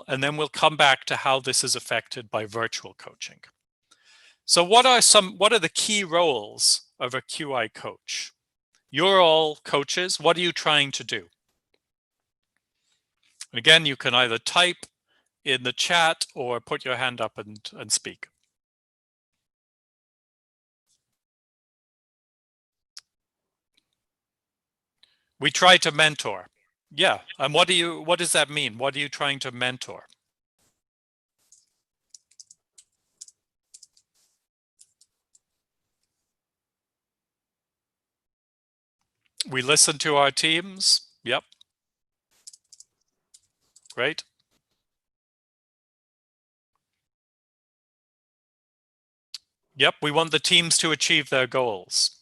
and then we'll come back to how this is affected by virtual coaching. So what are the key roles of a QI coach? You're all coaches. What are you trying to do? Again, you can either type in the chat or put your hand up and speak. We try to mentor. Yeah. And what does that mean? What are you trying to mentor? We listen to our teams. Yep. Great. Yep. We want the teams to achieve their goals.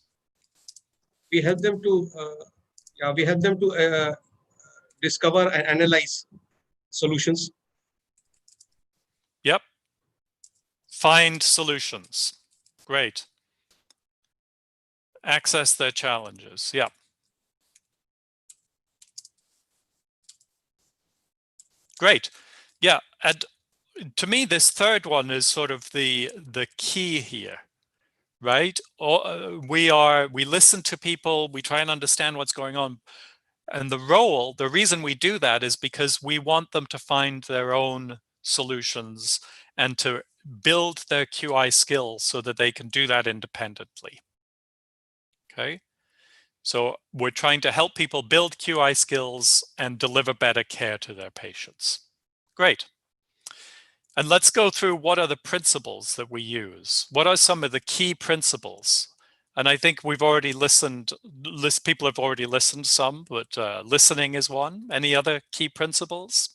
We help them to, discover and analyze solutions. Yep. Find solutions. Great. Access their challenges. Yep. Great. Yeah. And to me, this third one is sort of the key here, right? We listen to people, we try and understand what's going on. And the reason we do that is because we want them to find their own solutions and to build their QI skills so that they can do that independently. Okay. So we're trying to help people build QI skills and deliver better care to their patients. Great. And let's go through what are the principles that we use. What are some of the key principles? And I think we've already listened, people have already listened some, but listening is one. Any other key principles?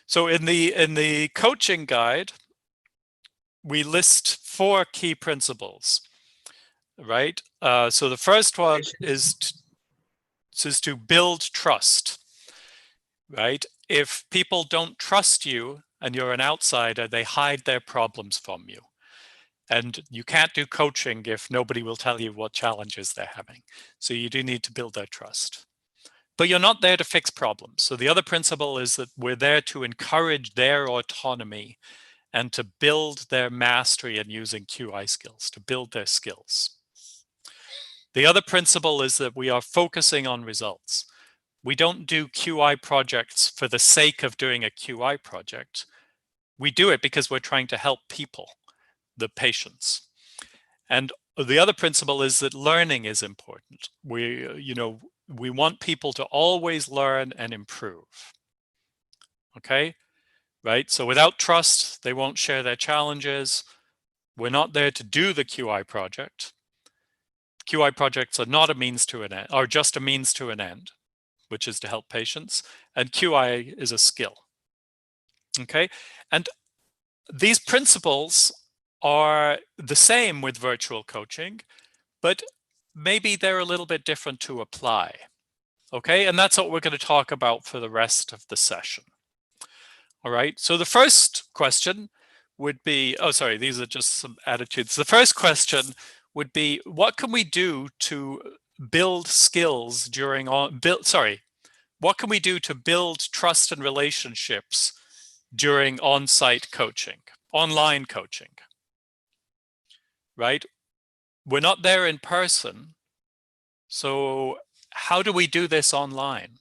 So in the coaching guide, we list 4 key principles, right? So the first one is to build trust, right? If people don't trust you and you're an outsider, they hide their problems from you. And you can't do coaching if nobody will tell you what challenges they're having. So you do need to build that trust. But you're not there to fix problems. So the other principle is that we're there to encourage their autonomy and to build their mastery in using QI skills, to build their skills. The other principle is that we are focusing on results. We don't do QI projects for the sake of doing a QI project. We do it because we're trying to help people, the patients. And the other principle is that learning is important. We want people to always learn and improve. Okay, right? So without trust, they won't share their challenges. We're not there to do the QI project. QI projects are not a means to an end, are just a means to an end, which is to help patients. And QI is a skill. Okay, and these principles are the same with virtual coaching, but maybe they're a little bit different to apply. Okay, and that's what we're going to talk about for the rest of the session. All right, so the first question would be, oh, sorry, these are just some attitudes. The first question would be, what can we do to build skills during what can we do to build trust and relationships during on-site coaching, online coaching, right? We're not there in person. So how do we do this online?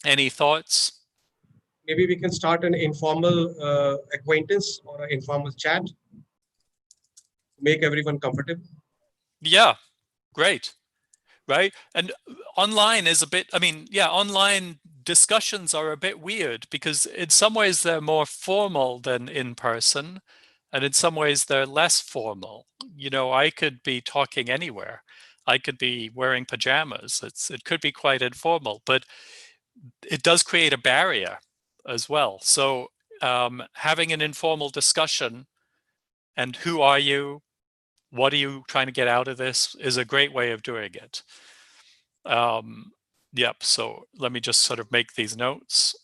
Any thoughts? Maybe we can start an informal acquaintance or an informal chat to make everyone comfortable. Yeah, great. Right? And online is a bit, I mean, yeah, online discussions are a bit weird because in some ways they're more formal than in person. And in some ways they're less formal. You know, I could be talking anywhere. I could be wearing pajamas. It could be quite informal, but it does create a barrier as well. So having an informal discussion and who are you? What are you trying to get out of this is a great way of doing it. Yep, so let me just sort of make these notes.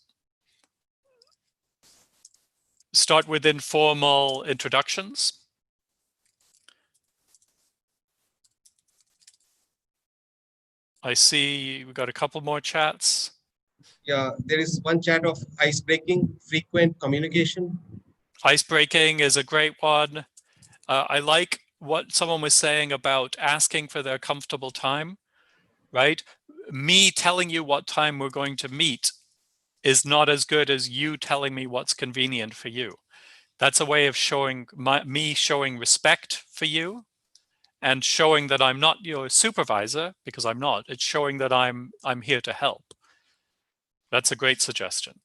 start with informal introductions. I see we got a couple more chats. Yeah, there is one chat of ice breaking, frequent communication. Ice breaking is a great one. I like what someone was saying about asking for their comfortable time, right? Me telling you what time we're going to meet is not as good as you telling me what's convenient for you. That's a way of showing me showing respect for you and showing that I'm not your supervisor, because I'm not. It's showing that I'm here to help. That's a great suggestion.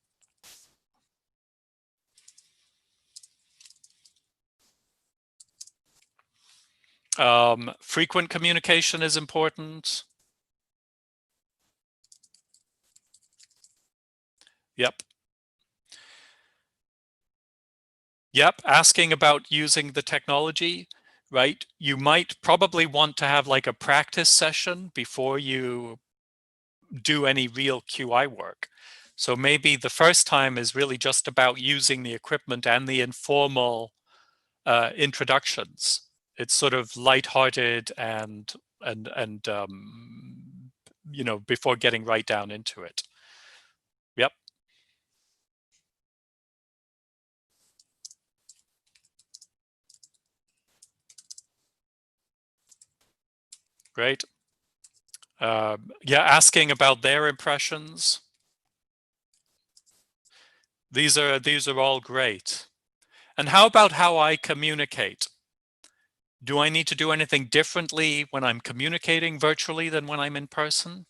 Frequent communication is important. Yep. Yep, asking about using the technology, right? You might probably want to have like a practice session before you do any real QI work. So maybe the first time is really just about using the equipment and the informal introductions. It's sort of lighthearted and you know, before getting right down into it. Yep. Great. Yeah, asking about their impressions. These are all great. And how about how I communicate? Do I need to do anything differently when I'm communicating virtually than when I'm in person?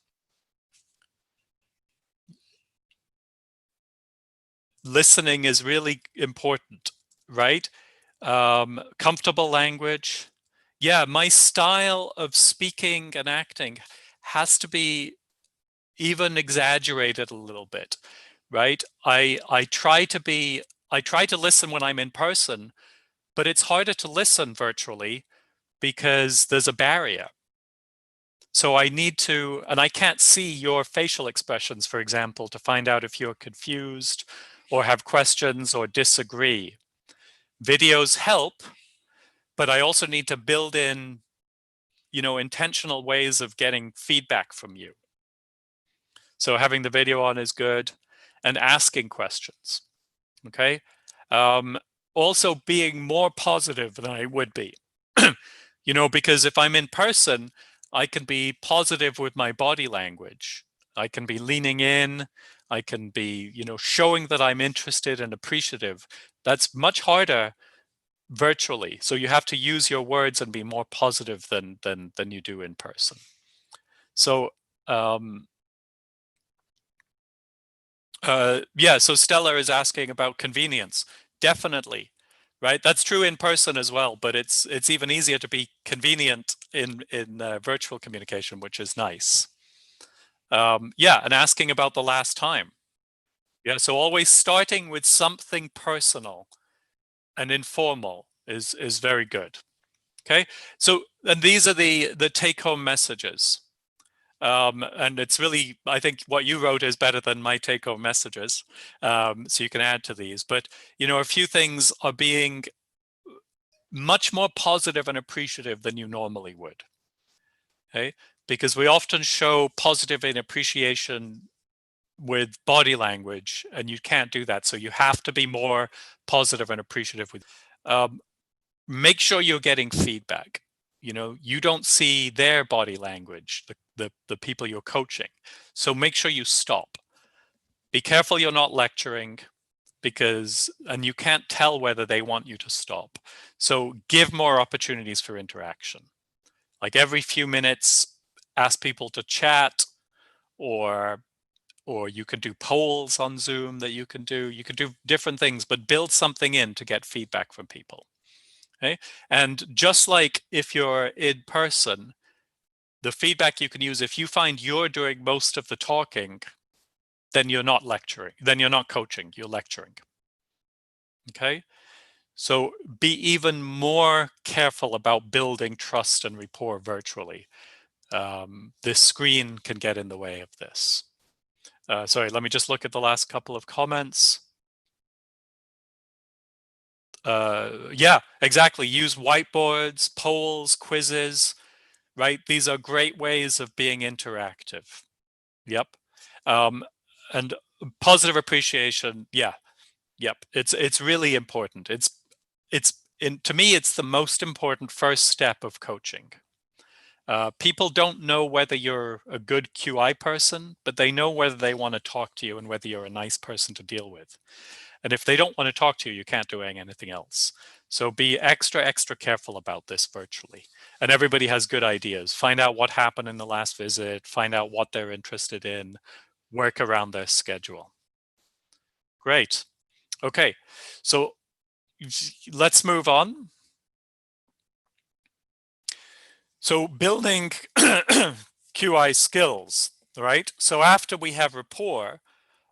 Listening is really important, right? Comfortable language. Yeah, my style of speaking and acting has to be even exaggerated a little bit, right? I try to listen when I'm in person, but it's harder to listen virtually because there's a barrier. So I need to, and I can't see your facial expressions, for example, to find out if you're confused or have questions or disagree. Videos help, but I also need to build in, you know, intentional ways of getting feedback from you. So having the video on is good, and asking questions, okay? Also being more positive than I would be. You know, because if I'm in person, I can be positive with my body language. I can be leaning in. I can be, you know, showing that I'm interested and appreciative. That's much harder virtually. So you have to use your words and be more positive than you do in person. So yeah, so Stella is asking about convenience. Definitely, right? That's true in person as well, but it's even easier to be convenient in virtual communication, which is nice. Yeah, and asking about the last time. Yeah, so always starting with something personal and informal is very good. Okay, so and these are the take-home messages. And it's really, I think what you wrote is better than my take-home messages. So you can add to these. But, you know, a few things are being much more positive and appreciative than you normally would. Okay, because we often show positive and appreciation with body language, and you can't do that. So you have to be more positive and appreciative with. Make sure you're getting feedback. You know, you don't see their body language, the people you're coaching. So make sure you stop. Be careful you're not lecturing, because, and you can't tell whether they want you to stop. So give more opportunities for interaction. Like every few minutes, ask people to chat, or you can do polls on Zoom that you can do. You can do different things, but build something in to get feedback from people. Okay? And just like if you're in person, the feedback you can use, if you find you're doing most of the talking, then you're not lecturing, then you're not coaching, you're lecturing. Okay? So be even more careful about building trust and rapport virtually. This screen can get in the way of this. Sorry, let me just look at the last couple of comments. Yeah, exactly. Use whiteboards, polls, quizzes, right? These are great ways of being interactive. Yep. Um, and positive appreciation, yeah. Yep. It's really important. To me, it's the most important first step of coaching. People don't know whether you're a good QI person, but they know whether they want to talk to you and whether you're a nice person to deal with. And if they don't want to talk to you, you can't do anything else. So be extra, extra careful about this virtually. And everybody has good ideas. Find out what happened in the last visit, find out what they're interested in, work around their schedule. Great. Okay. So let's move on. So building QI skills, right? So after we have rapport,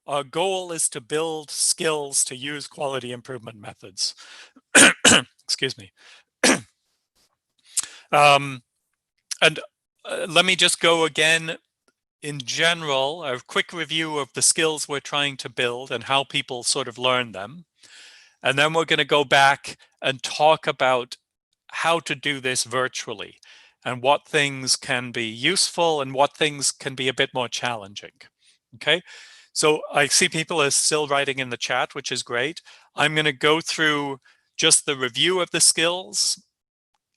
our goal is to build skills to use quality improvement methods. Excuse me. And let me just go again in general, a quick review of the skills we're trying to build and how people sort of learn them. And then we're going to go back and talk about how to do this virtually and what things can be useful and what things can be a bit more challenging. Okay, so I see people are still writing in the chat, which is great. I'm going to go through just the review of the skills,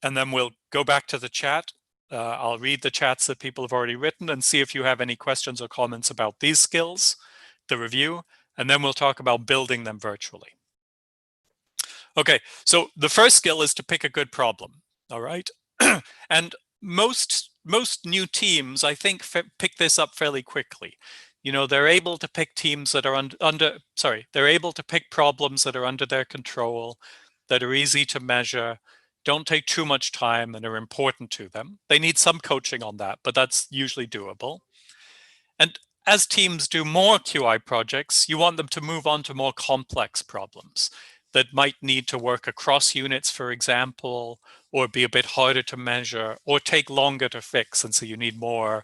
and then we'll go back to the chat. I'll read the chats that people have already written and see if you have any questions or comments about these skills, the review, and then we'll talk about building them virtually. Okay, so the first skill is to pick a good problem, all right? And most new teams, I think, pick this up fairly quickly. You know, they're able to pick teams that are they're able to pick problems that are under their control, that are easy to measure, don't take too much time, and are important to them. They need some coaching on that, but that's usually doable. And as teams do more QI projects, you want them to move on to more complex problems that might need to work across units, for example, or be a bit harder to measure or take longer to fix. And so you need more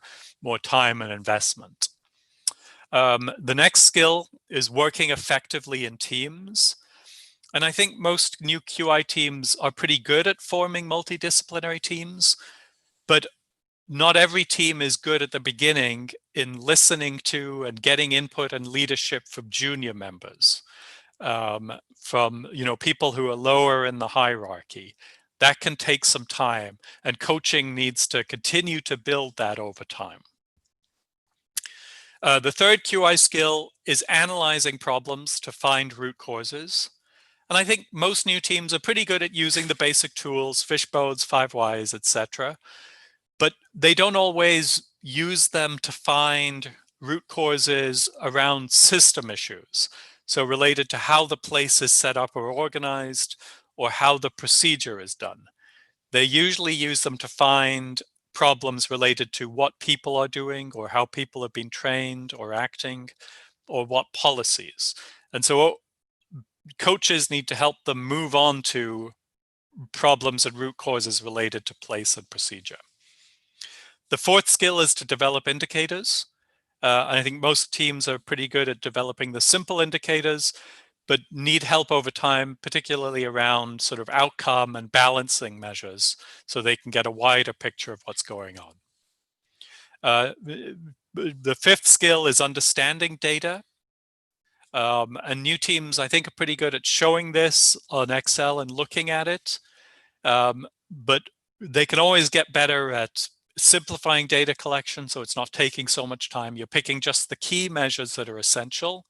time and investment. The next skill is working effectively in teams. And I think most new QI teams are pretty good at forming multidisciplinary teams, but not every team is good at the beginning in listening to and getting input and leadership from junior members, from people who are lower in the hierarchy. That can take some time, and coaching needs to continue to build that over time. The third QI skill is analyzing problems to find root causes. And I think most new teams are pretty good at using the basic tools, fishbones, 5 whys, etc. But they don't always use them to find root causes around system issues. So related to how the place is set up or organized, or how the procedure is done. They usually use them to find problems related to what people are doing, or how people have been trained or acting, or what policies. And so coaches need to help them move on to problems and root causes related to place and procedure. The fourth skill is to develop indicators. I think most teams are pretty good at developing the simple indicators, but need help over time, particularly around sort of outcome and balancing measures, so they can get a wider picture of what's going on. The fifth skill is understanding data. And new teams, I think, are pretty good at showing this on Excel and looking at it. But they can always get better at simplifying data collection, so it's not taking so much time. You're picking just the key measures that are essential,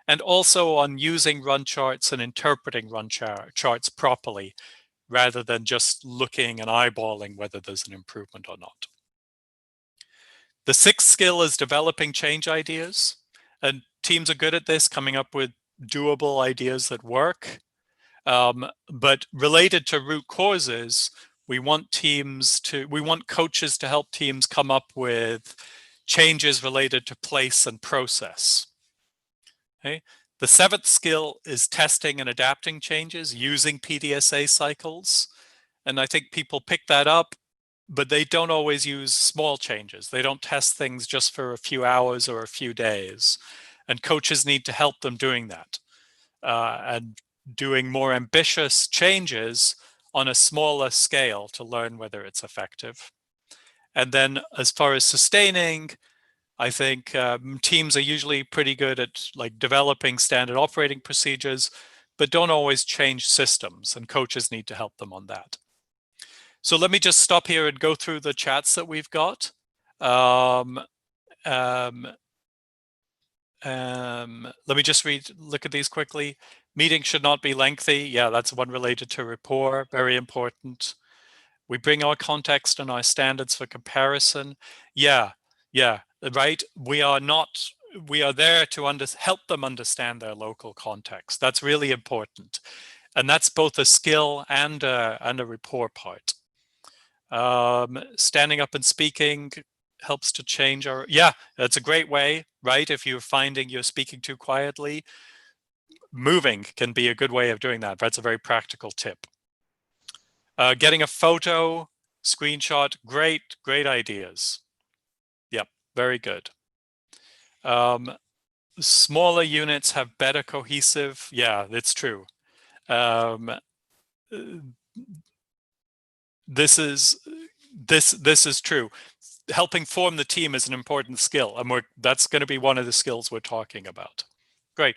and also on using run charts and interpreting run charts properly, rather than just looking and eyeballing whether there's an improvement or not. The sixth skill is developing change ideas, and teams are good at this, coming up with doable ideas that work. But related to root causes, we want coaches to help teams come up with changes related to place and process. Okay. The seventh skill is testing and adapting changes using PDSA cycles. And I think people pick that up, but they don't always use small changes. They don't test things just for a few hours or a few days. And coaches need to help them doing that. And doing more ambitious changes on a smaller scale to learn whether it's effective. And then as far as sustaining, I think teams are usually pretty good at like developing standard operating procedures, but don't always change systems, and coaches need to help them on that. So let me just stop here and go through the chats that we've got. Let me just look at these quickly. Meetings should not be lengthy. Yeah, that's one related to rapport, very important. We bring our context and our standards for comparison. Yeah, right. We are there to help them understand their local context. That's really important. And that's both a skill and a rapport part. Standing up and speaking helps to change our, yeah, that's a great way, right? If you're finding you're speaking too quietly, moving can be a good way of doing that. That's a very practical tip. Getting a photo, screenshot, great ideas. Yep, very good. Smaller units have better cohesive. Yeah, it's true. This is true. Helping form the team is an important skill, and that's going to be one of the skills we're talking about. Great.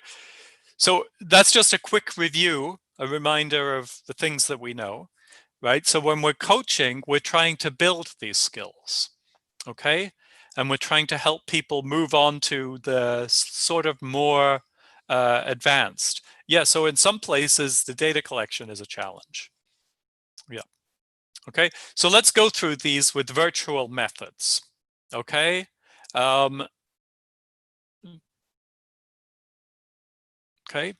So that's just a quick review, a reminder of the things that we know, right? So when we're coaching, we're trying to build these skills, okay? And we're trying to help people move on to the sort of more advanced. Yeah, so in some places, the data collection is a challenge. Yeah. Okay, so let's go through these with virtual methods. Okay. Okay.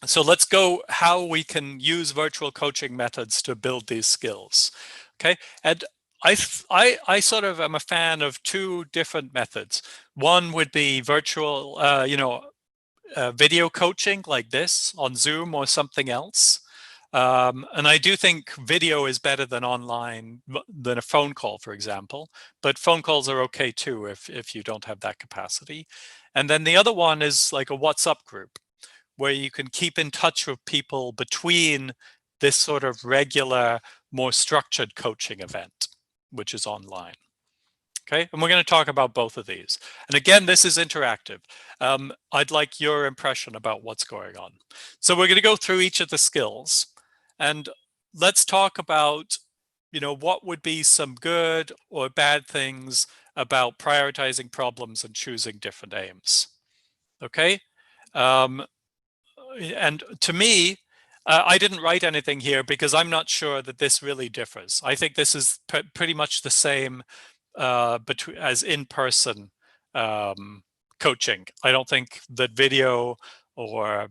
So let's go how we can use virtual coaching methods to build these skills. Okay, and I sort of am a fan of two different methods. One would be virtual, video coaching like this on Zoom or something else. And I do think video is better than a phone call, for example, but phone calls are okay too if you don't have that capacity. And then the other one is like a WhatsApp group where you can keep in touch with people between this sort of regular, more structured coaching event, which is online. Okay, and we're going to talk about both of these. And again, this is interactive. I'd like your impression about what's going on. So we're going to go through each of the skills, and let's talk about, what would be some good or bad things about prioritizing problems and choosing different aims. Okay, and to me, I didn't write anything here because I'm not sure that this really differs. I think this is pretty much the same as in-person coaching. I don't think that video or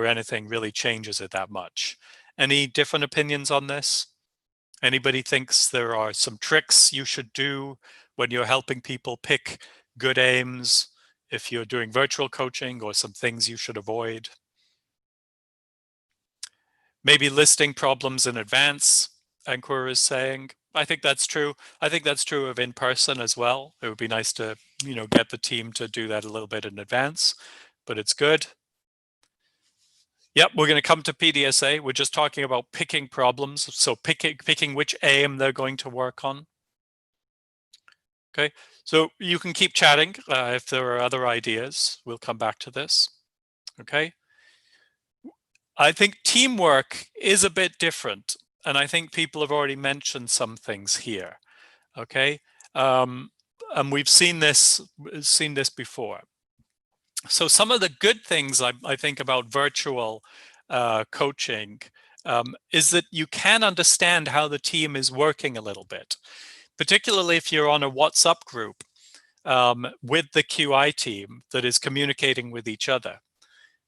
anything really changes it that much. Any different opinions on this? Anybody thinks there are some tricks you should do when you're helping people pick good aims if you're doing virtual coaching, or some things you should avoid? Maybe listing problems in advance, Ankur is saying. I think that's true. I think that's true of in-person as well. It would be nice to, get the team to do that a little bit in advance, but it's good. Yep, we're going to come to PDSA. We're just talking about picking problems. So picking which aim they're going to work on. Okay, so you can keep chatting if there are other ideas. We'll come back to this. Okay. I think teamwork is a bit different, and I think people have already mentioned some things here. Okay, and we've seen this before. So some of the good things I think about virtual coaching is that you can understand how the team is working a little bit, particularly if you're on a WhatsApp group with the QI team that is communicating with each other.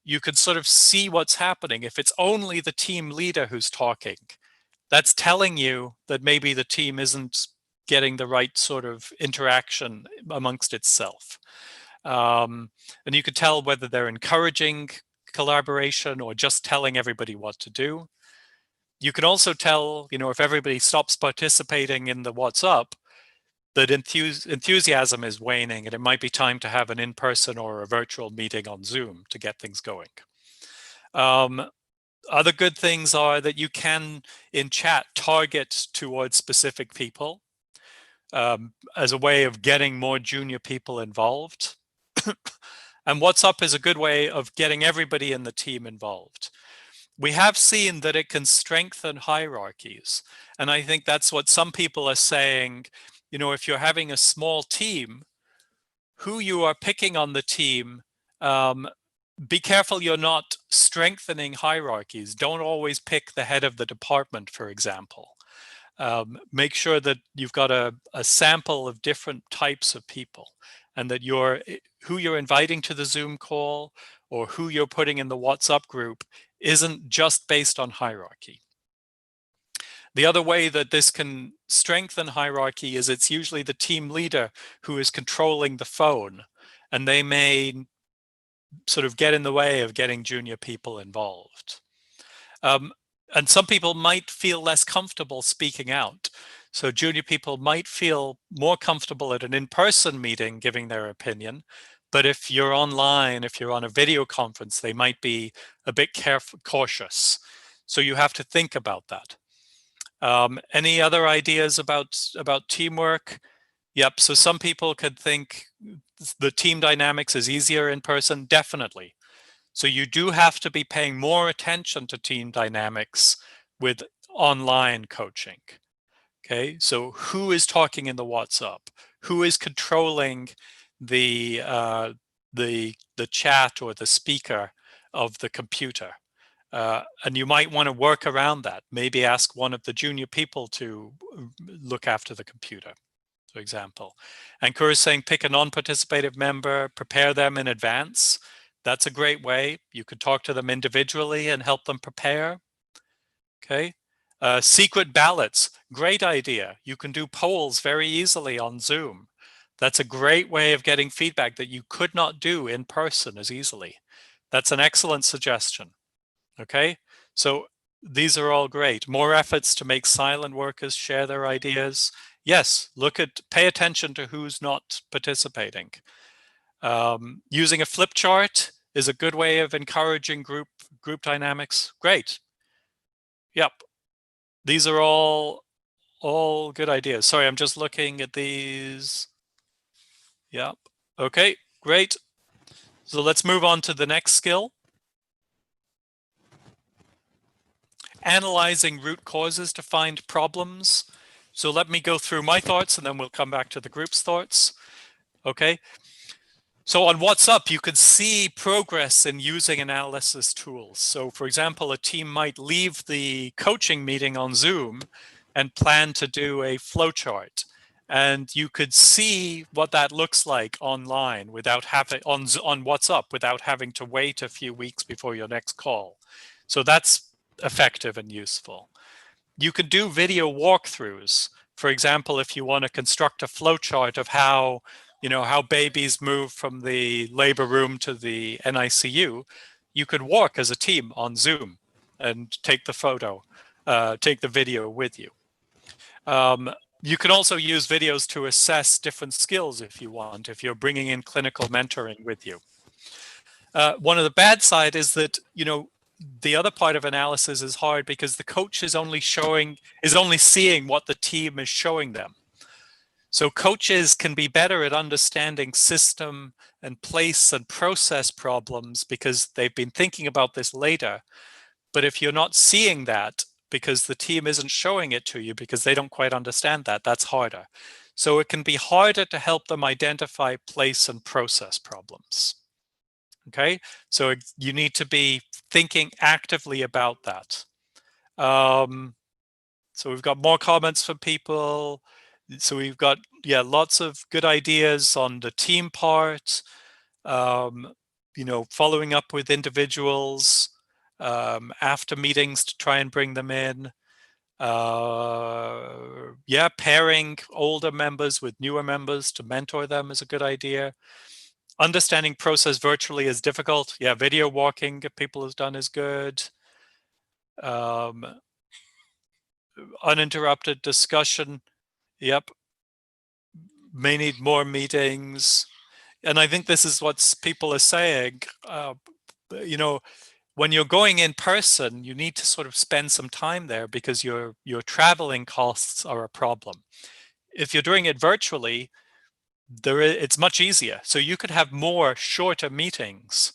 You can sort of see what's happening. If it's only the team leader who's talking, that's telling you that maybe the team isn't getting the right sort of interaction amongst itself. And you could tell whether they're encouraging collaboration or just telling everybody what to do. You can also tell, if everybody stops participating in the WhatsApp, that enthusiasm is waning, and it might be time to have an in-person or a virtual meeting on Zoom to get things going. Other good things are that you can, in chat, target towards specific people as a way of getting more junior people involved. And WhatsApp is a good way of getting everybody in the team involved. We have seen that it can strengthen hierarchies. And I think that's what some people are saying. You know, if you're having a small team, who you are picking on the team, be careful you're not strengthening hierarchies. Don't always pick the head of the department, for example. Make sure that you've got a sample of different types of people, and that who you're inviting to the Zoom call or who you're putting in the WhatsApp group isn't just based on hierarchy. The other way that this can strengthen hierarchy is it's usually the team leader who is controlling the phone, and they may sort of get in the way of getting junior people involved. And some people might feel less comfortable speaking out. So junior people might feel more comfortable at an in-person meeting giving their opinion. But if you're online, if you're on a video conference, they might be a bit cautious. So you have to think about that. Any other ideas about teamwork? Yep. So some people could think the team dynamics is easier in person. Definitely. So you do have to be paying more attention to team dynamics with online coaching. Okay. So who is talking in the WhatsApp? Who is controlling the chat or the speaker of the computer? And you might want to work around that. Maybe ask one of the junior people to look after the computer, for example. And Kur is saying pick a non-participative member, prepare them in advance. That's a great way. You could talk to them individually and help them prepare. Okay. Secret ballots, great idea. You can do polls very easily on Zoom. That's a great way of getting feedback that you could not do in person as easily. That's an excellent suggestion. Okay, so these are all great. More efforts to make silent workers share their ideas. Yes, pay attention to who's not participating. Using a flip chart is a good way of encouraging group dynamics. Great. Yep, these are all good ideas. Sorry, I'm just looking at these. Yep. Okay, great. So let's move on to the next skill. Analyzing root causes to find problems. So let me go through my thoughts and then we'll come back to the group's thoughts. Okay. So on WhatsApp, you could see progress in using analysis tools. So for example, a team might leave the coaching meeting on Zoom and plan to do a flowchart. And you could see what that looks like online without having on WhatsApp without having to wait a few weeks before your next call. So that's effective and useful. You could do video walkthroughs. For example, if you want to construct a flowchart of how babies move from the labor room to the NICU, you could walk as a team on Zoom and take the video with you. You can also use videos to assess different skills if you want, if you're bringing in clinical mentoring with you. One of the bad side is that, the other part of analysis is hard because the coach is only seeing what the team is showing them. So coaches can be better at understanding system and place and process problems because they've been thinking about this later. But if you're not seeing that because the team isn't showing it to you because they don't quite understand that, that's harder. So it can be harder to help them identify place and process problems. Okay, so you need to be thinking actively about that. So we've got more comments from people. So we've got, lots of good ideas on the team part, following up with individuals after meetings to try and bring them in. Pairing older members with newer members to mentor them is a good idea. Understanding process virtually is difficult. Yeah, video walking people have done is good. Uninterrupted discussion. Yep. May need more meetings. And I think this is what people are saying. When you're going in person, you need to sort of spend some time there because your traveling costs are a problem. If you're doing it virtually, it's much easier. So you could have more shorter meetings,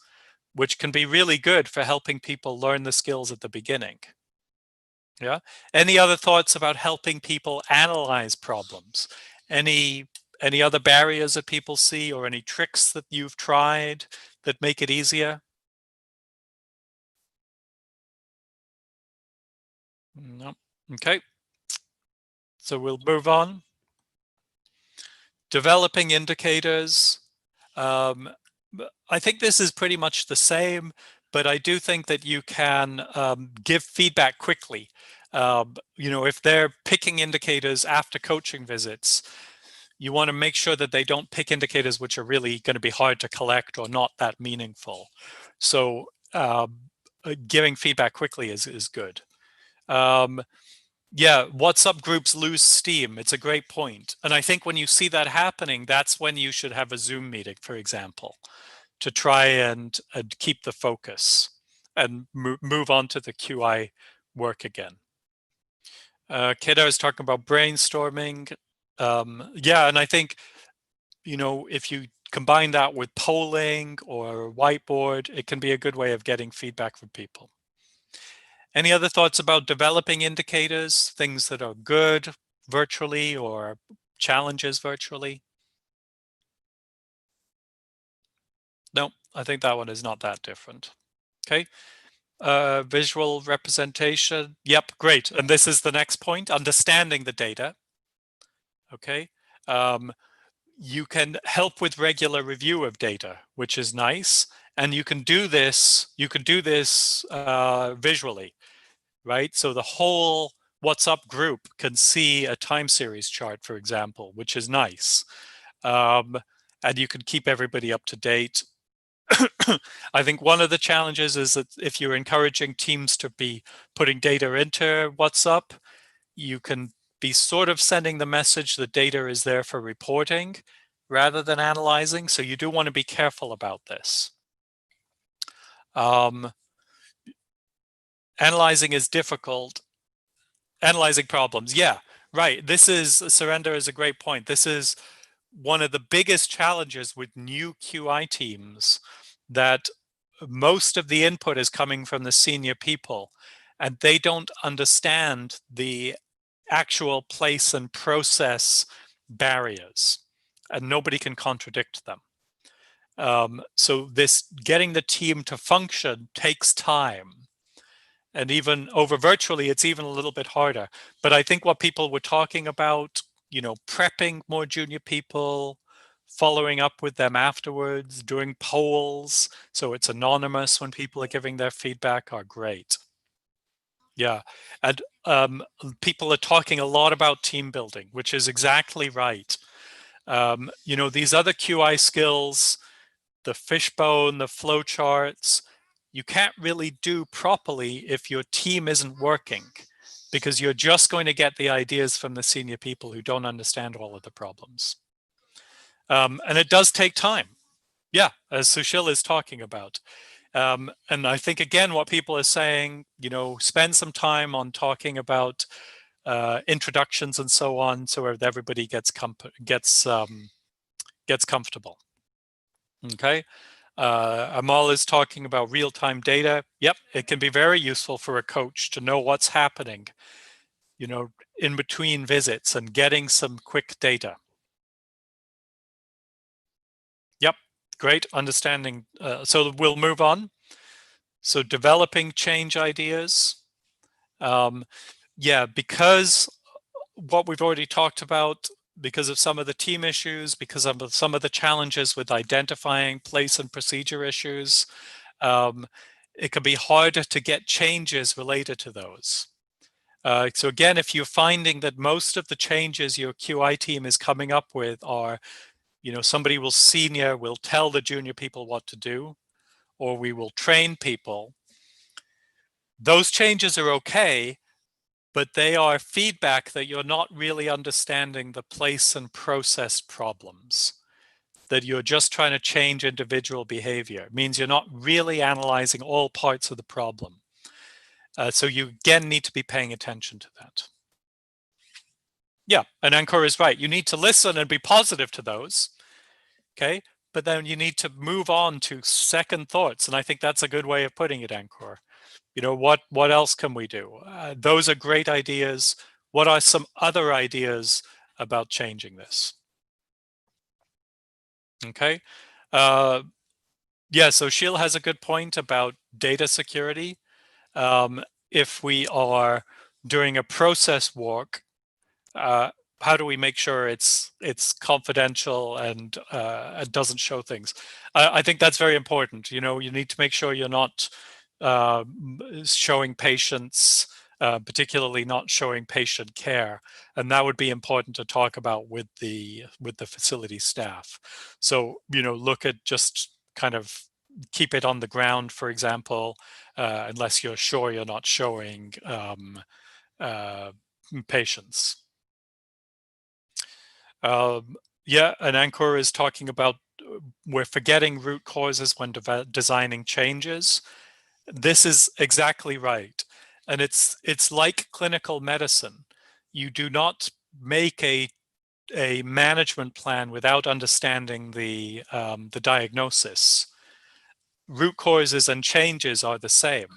which can be really good for helping people learn the skills at the beginning. Yeah. Any other thoughts about helping people analyze problems? Any other barriers that people see, or any tricks that you've tried that make it easier? No. Okay. So we'll move on. Developing indicators. I think this is pretty much the same, but I do think that you can give feedback quickly. If they're picking indicators after coaching visits, you want to make sure that they don't pick indicators which are really going to be hard to collect or not that meaningful. So giving feedback quickly is good. Yeah, WhatsApp groups lose steam. It's a great point. And I think when you see that happening, that's when you should have a Zoom meeting, for example, to try and keep the focus and move on to the QI work again. Kedar is talking about brainstorming. Yeah, and I think, if you combine that with polling or whiteboard, it can be a good way of getting feedback from people. Any other thoughts about developing indicators, things that are good virtually or challenges virtually? No, I think that one is not that different. Okay. Visual representation. Yep, great. And this is the next point, understanding the data. Okay. You can help with regular review of data, which is nice. And you can do this visually, right? So the whole WhatsApp group can see a time series chart, for example, which is nice. And you can keep everybody up to date. I think one of the challenges is that if you're encouraging teams to be putting data into WhatsApp, you can be sort of sending the message that data is there for reporting rather than analyzing. So you do want to be careful about this. Analyzing is difficult. Analyzing problems. Yeah, right. Surrender is a great point. This is one of the biggest challenges with new QI teams, that most of the input is coming from the senior people, and they don't understand the actual place and process barriers, and nobody can contradict them. So this getting the team to function takes time. And even over virtually, it's even a little bit harder. But I think what people were talking about, prepping more junior people, following up with them afterwards, doing polls, so it's anonymous when people are giving their feedback, are great. Yeah. And people are talking a lot about team building, which is exactly right. These other QI skills, the fishbone, the flowcharts, you can't really do properly if your team isn't working, because you're just going to get the ideas from the senior people who don't understand all of the problems. And it does take time. Yeah, as Sushil is talking about. And I think, again, what people are saying, spend some time on talking about introductions and so on, so everybody gets comfortable. Okay. Amal is talking about real-time data. Yep, it can be very useful for a coach to know what's happening, in between visits, and getting some quick data. Yep, great understanding. So we'll move on. So developing change ideas. Yeah, because what we've already talked about, because of some of the team issues, because of some of the challenges with identifying place and procedure issues, it can be harder to get changes related to those. So again, if you're finding that most of the changes your QI team is coming up with are, somebody senior will tell the junior people what to do, or we will train people, those changes are okay, but they are feedback that you're not really understanding the place and process problems. that you're just trying to change individual behavior. It means you're not really analyzing all parts of the problem. So you again need to be paying attention to that. Yeah, and Ankur is right. You need to listen and be positive to those, okay? But then you need to move on to second thoughts. And I think that's a good way of putting it, Ankur. You know, what else can we do? Those are great ideas. What are some other ideas about changing this? Okay. Yeah, so Sheila has a good point about data security. If we are doing a process walk, how do we make sure it's confidential and it doesn't show things? I think that's very important. You know, you need to make sure you're not showing patients, particularly not showing patient care, and that would be important to talk about with the facility staff. So, you know, look at just kind of keep it on the ground, for example, unless you're sure you're not showing patients. Yeah, and Ankur is talking about we're forgetting root causes when designing changes. This is exactly right. And it's like clinical medicine. You do not make a management plan without understanding the diagnosis. Root causes and changes are the same.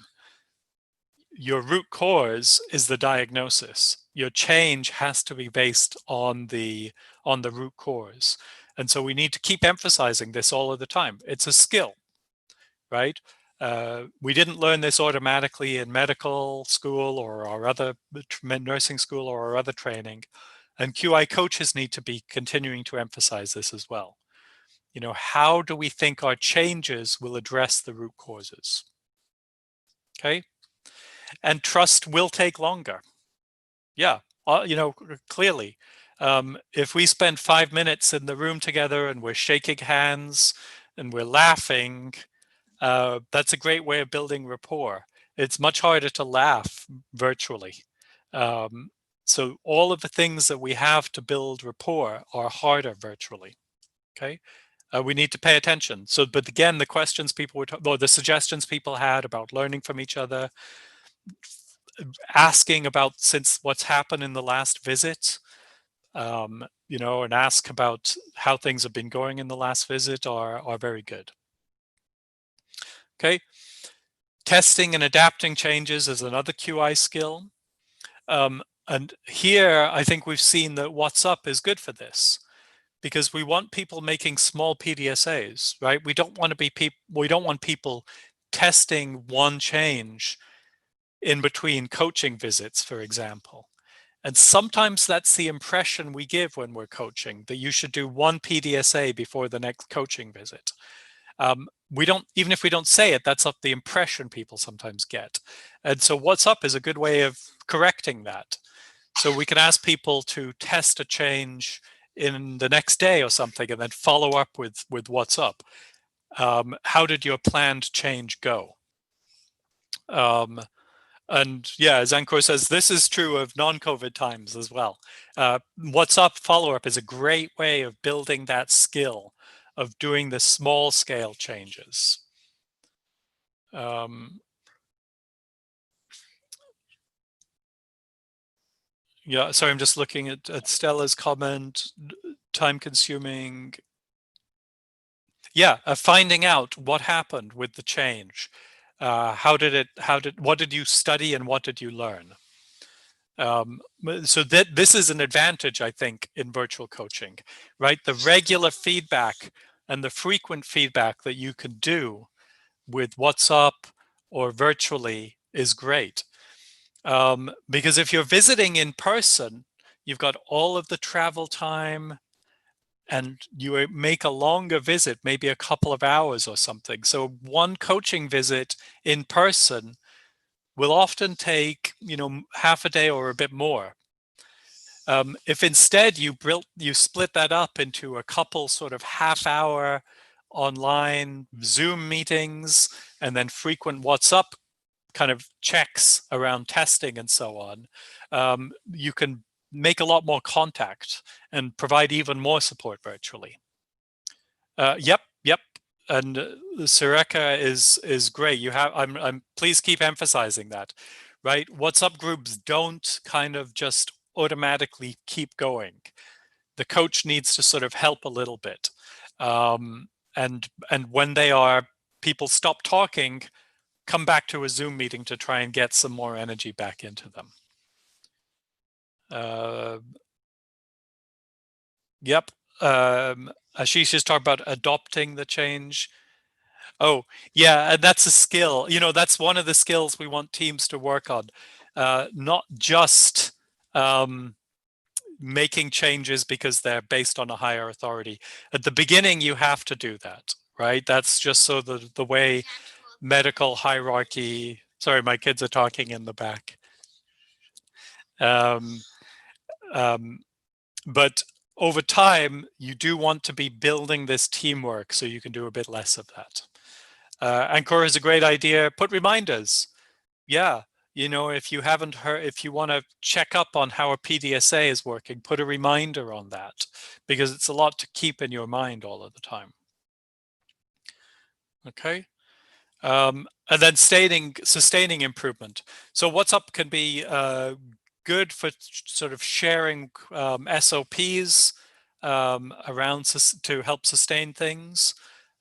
Your root cause is the diagnosis. Your change has to be based on the root cause. And so we need to keep emphasizing this all of the time. It's a skill, right? We didn't learn this automatically in medical school or our other nursing school or our other training. And QI coaches need to be continuing to emphasize this as well. You know, how do we think our changes will address the root causes? Okay. And trust will take longer. Yeah, you know, clearly. If we spend 5 minutes in the room together and we're shaking hands and we're laughing, that's a great way of building rapport. It's much harder to laugh virtually. So all of the things that we have to build rapport are harder virtually. Okay. We need to pay attention. So, but again, the questions people were, or the suggestions people had about learning from each other, asking about since what's happened in the last visit, you know, and ask about how things have been going in the last visit are very good. Okay. Testing and adapting changes is another QI skill. And here, I think we've seen that What's Up is good for this because we want people making small PDSAs, right? We don't want to be we don't want people testing one change in between coaching visits, for example. And sometimes that's the impression we give when we're coaching, that you should do one PDSA before the next coaching visit. We don't, even if we don't say it, that's not the impression people sometimes get. And so What's Up is a good way of correcting that. So we can ask people to test a change in the next day or something and then follow up with What's Up. How did your planned change go? And yeah, as Ankur says, this is true of non-COVID times as well. What's Up follow-up is a great way of building that skill of doing the small scale changes. Yeah, sorry, I'm just looking at Stella's comment, time consuming. Yeah, finding out what happened with the change. What did you study and what did you learn? So this is an advantage, I think, in virtual coaching, right? The regular feedback and the frequent feedback that you can do with What's Up or virtually is great. Because if you're visiting in person, you've got all of the travel time and you make a longer visit, maybe a couple of hours or something. So one coaching visit in person will often take, you know, half a day or a bit more. If instead you split that up into a couple sort of half-hour online Zoom meetings and then frequent What's Up kind of checks around testing and so on, you can make a lot more contact and provide even more support virtually. Yep. And Sureka is great. You have. I'm. Please keep emphasizing that, right? WhatsApp groups don't kind of just automatically keep going. The coach needs to sort of help a little bit, and when people stop talking, come back to a Zoom meeting to try and get some more energy back into them. Yep. Ashish is talking about adopting the change. Oh, yeah, and that's a skill. That's one of the skills we want teams to work on. Not just making changes because they're based on a higher authority. At the beginning, you have to do that, right? That's just so the way medical hierarchy. Sorry, my kids are talking in the back. Um, um, but over time, you do want to be building this teamwork so you can do a bit less of that. Anchor is a great idea. Put reminders. Yeah. If you haven't heard, if you want to check up on how a PDSA is working, put a reminder on that because it's a lot to keep in your mind all of the time. Okay. And then sustaining improvement. So WhatsApp can be good for sort of sharing SOPs around to help sustain things.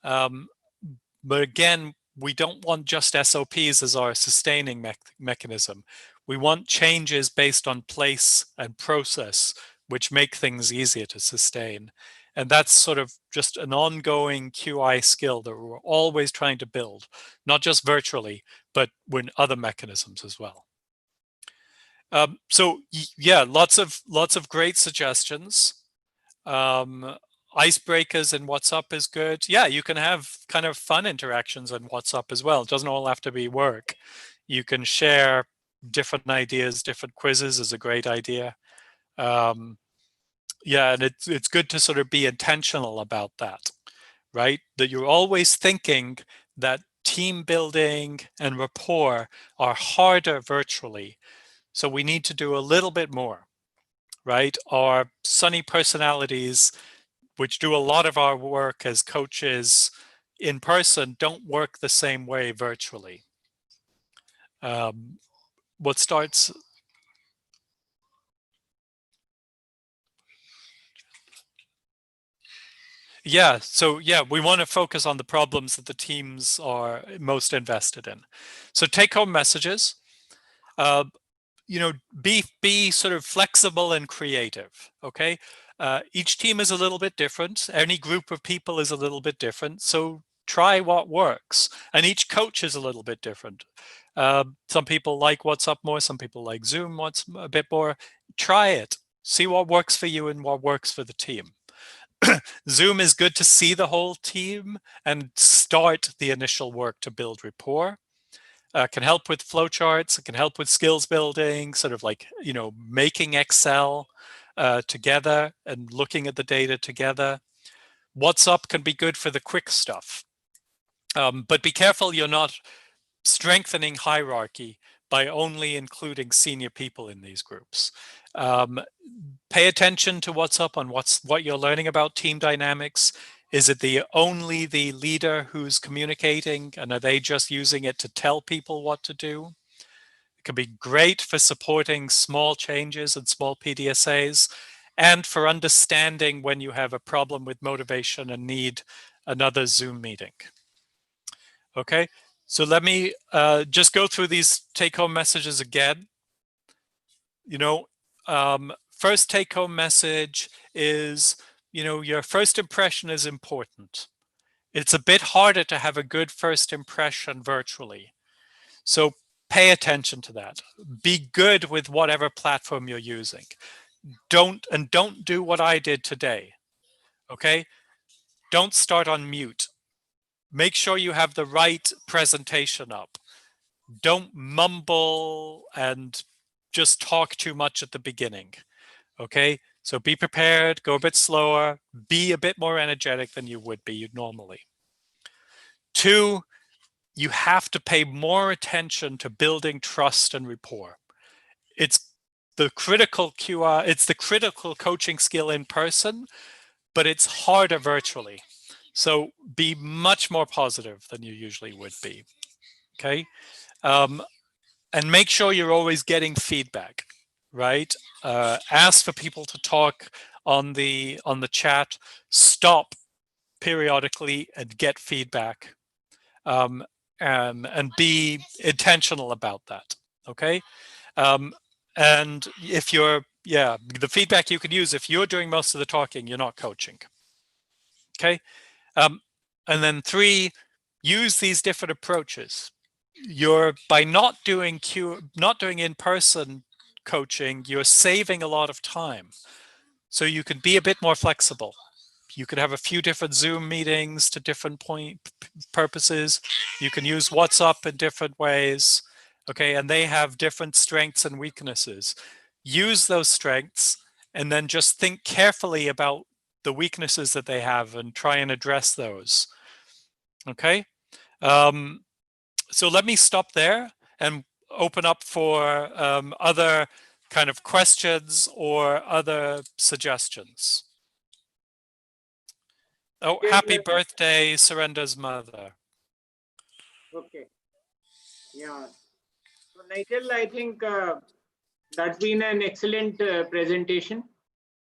But again, we don't want just SOPs as our sustaining mechanism. We want changes based on place and process, which make things easier to sustain. And that's sort of just an ongoing QI skill that we're always trying to build, not just virtually, but with other mechanisms as well. So yeah, lots of great suggestions. Icebreakers in WhatsApp is good. Yeah, you can have kind of fun interactions in WhatsApp as well. It doesn't all have to be work. You can share different ideas, different quizzes is a great idea. Yeah, and it's good to sort of be intentional about that, right? That you're always thinking that team building and rapport are harder virtually. So we need to do a little bit more, right? Our sunny personalities, which do a lot of our work as coaches in person, don't work the same way virtually. What starts Yeah, so yeah, we want to focus on the problems that the teams are most invested in. So take home messages. Uh, be sort of flexible and creative. Okay, each team is a little bit different. Any group of people is a little bit different. So try what works, and each coach is a little bit different. Some people like WhatsApp more. Some people like Zoom what's a bit more. Try it. See what works for you and what works for the team. Zoom is good to see the whole team and start the initial work to build rapport. Can help with flowcharts. It can help with skills building, sort of like, making Excel together and looking at the data together. WhatsApp can be good for the quick stuff. But be careful you're not strengthening hierarchy by only including senior people in these groups. Pay attention to what's up on what you're learning about team dynamics. Is it only the leader who's communicating, and are they just using it to tell people what to do? It can be great for supporting small changes and small PDSAs, and for understanding when you have a problem with motivation and need another Zoom meeting. Okay, so let me just go through these take-home messages again. First take-home message is, your first impression is important. It's a bit harder to have a good first impression virtually. So pay attention to that. Be good with whatever platform you're using. Don't do what I did today. Okay? Don't start on mute. Make sure you have the right presentation up. Don't mumble and just talk too much at the beginning. Okay, so be prepared, go a bit slower, be a bit more energetic than you would be normally. 2, you have to pay more attention to building trust and rapport. It's the critical QI, it's the critical coaching skill in person, but it's harder virtually. So be much more positive than you usually would be. Okay. And make sure you're always getting feedback, right? Ask for people to talk on the chat. Stop periodically and get feedback, and be intentional about that. Okay. And if you're, the feedback you can use, if you're doing most of the talking, you're not coaching. Okay. And then 3, use these different approaches. You're, by not doing in-person coaching, you're saving a lot of time. So you can be a bit more flexible. You could have a few different Zoom meetings to different purposes. You can use WhatsApp in different ways. Okay, and they have different strengths and weaknesses. Use those strengths and then just think carefully about the weaknesses that they have and try and address those. Okay, so let me stop there and open up for other kind of questions or other suggestions. Oh, happy birthday, Surendra's mother. Okay. Yeah. So Nigel, I think that's been an excellent presentation.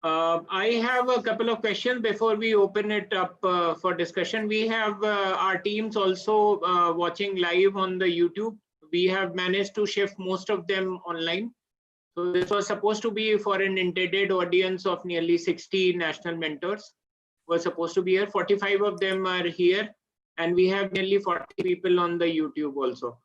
I have a couple of questions before we open it up for discussion. We have our teams also watching live on the YouTube. We have managed to shift most of them online. So this was supposed to be for an intended audience of nearly 60 national mentors were supposed to be here. 45 of them are here, and we have nearly 40 people on the YouTube also.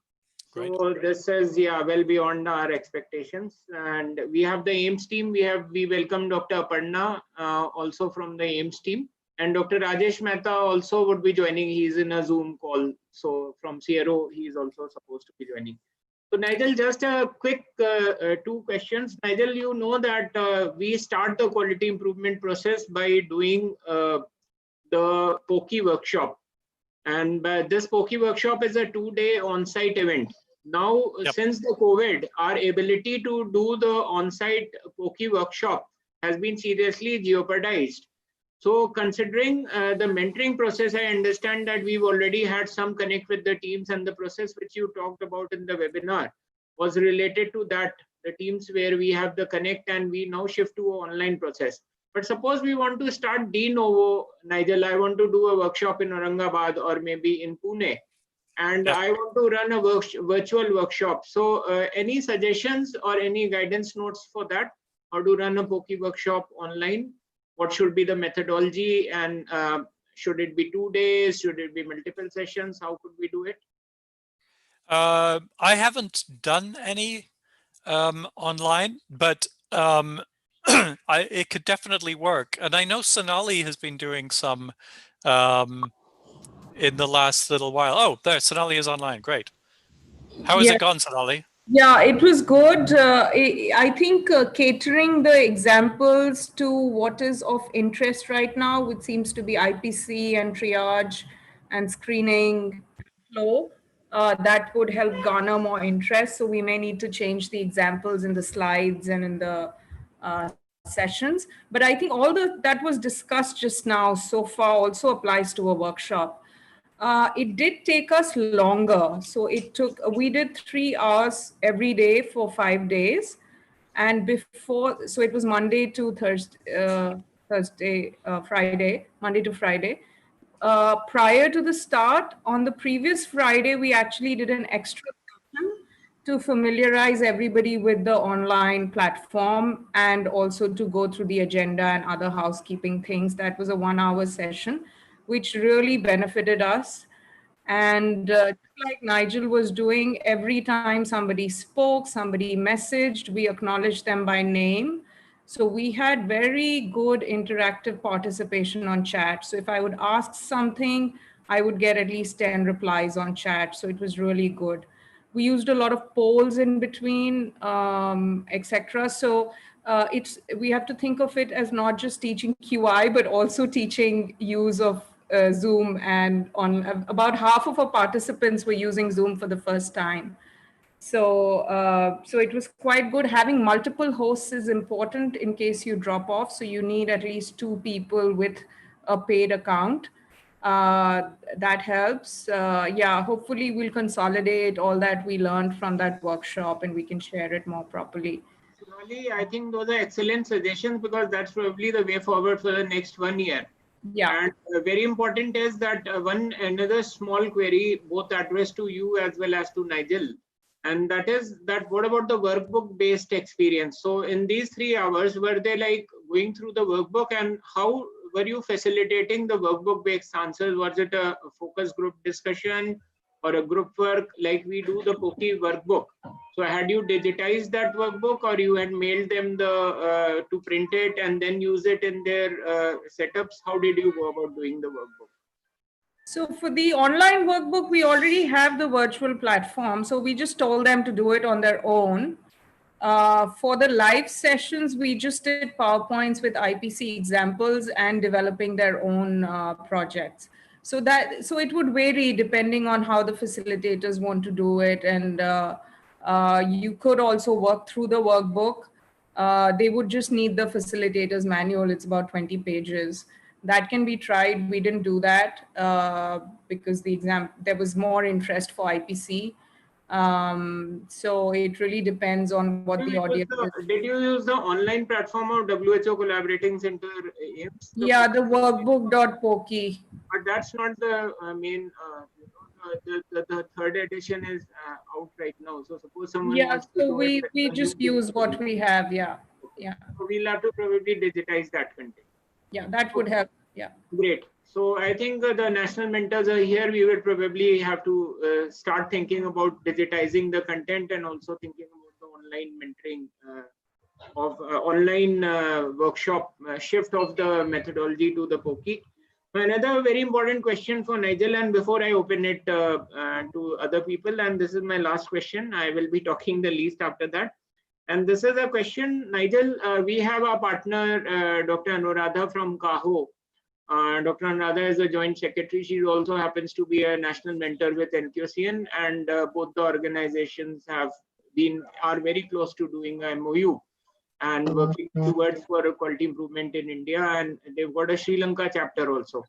So this is well beyond our expectations. And we have the AIMS team. We welcome Dr. Aparna also from the AIMS team. And Dr. Rajesh Mehta also would be joining. He's in a Zoom call. So from CRO, he's also supposed to be joining. So Nigel, just a quick 2 questions. Nigel, you know that we start the quality improvement process by doing the POKI workshop. And this POKI workshop is a 2-day on-site event. Now, since the COVID, our ability to do the on-site POKI workshop has been seriously jeopardized. So considering the mentoring process, I understand that we've already had some connect with the teams, and the process which you talked about in the webinar was related to that, the teams where we have the connect and we now shift to an online process. But suppose we want to start de novo, Nigel, I want to do a workshop in Aurangabad or maybe in Pune, and I want to run a virtual workshop. So any suggestions or any guidance notes for that? How to run a POKI workshop online? What should be the methodology, and should it be 2 days? Should it be multiple sessions? How could we do it? I haven't done any online, but it could definitely work. And I know Sonali has been doing some in the last little while. Oh, there, Sonali is online. Great. How has it gone, Sonali? Yeah, it was good. I think catering the examples to what is of interest right now, which seems to be IPC and triage and screening flow, that would help garner more interest. So we may need to change the examples in the slides and in the sessions. But I think all that was discussed just now so far also applies to a workshop. It did take us longer. So we did 3 hours every day for 5 days. And so it was Monday to Friday, Monday to Friday. Prior to the start, on the previous Friday, we actually did an extra session to familiarize everybody with the online platform and also to go through the agenda and other housekeeping things. That was a 1-hour session, which really benefited us. And just like Nigel was doing, every time somebody spoke, somebody messaged, we acknowledged them by name. So we had very good interactive participation on chat. So if I would ask something, I would get at least 10 replies on chat. So it was really good. We used a lot of polls in between, etc. So we have to think of it as not just teaching QI, but also teaching use of Zoom. And about half of our participants were using Zoom for the first time. So it was quite good. Having multiple hosts is important in case you drop off. So you need at least 2 people with a paid account. That helps. Yeah, hopefully we'll consolidate all that we learned from that workshop and we can share it more properly. Surely, I think those are excellent suggestions because that's probably the way forward for the next 1 year. Yeah. And very important is that another small query, both addressed to you as well as to Nigel, and that is that what about the workbook based experience? So in these 3 hours, were they like going through the workbook, and how were you facilitating the workbook based answers? Was it a focus group discussion or a group work like we do the POKI workbook? So had you digitized that workbook, or you had mailed them the to print it and then use it in their setups? How did you go about doing the workbook? So for the online workbook, we already have the virtual platform. So we just told them to do it on their own. For the live sessions, we just did PowerPoints with IPC examples and developing their own projects. So it would vary depending on how the facilitators want to do it. And you could also work through the workbook. They would just need the facilitator's manual. It's about 20 pages. That can be tried. We didn't do that because there was more interest for IPC. So it really depends on what the audience is. Did you use the online platform of WHO Collaborating Center? AIMS? Yeah, the workbook.poki. But that's not the main, the third edition is out right now. So suppose someone Yeah, wants to so do we it, just use what we have. Yeah, yeah, so we'll have to probably digitize that content. yeah, that would help. Yeah. Great. So I think the national mentors are here. We would probably have to start thinking about digitizing the content and also thinking about the online mentoring of online workshop shift of the methodology to the POKI. Another very important question for Nigel, and before I open it to other people, and this is my last question, I will be talking the least after that. And this is a question, Nigel, we have our partner, Dr. Anuradha from CAHO. Dr. Anuradha is a joint secretary. She also happens to be a national mentor with NQCN, and both the organizations are very close to doing a MOU and working towards for quality improvement in India, and they've got a Sri Lanka chapter also.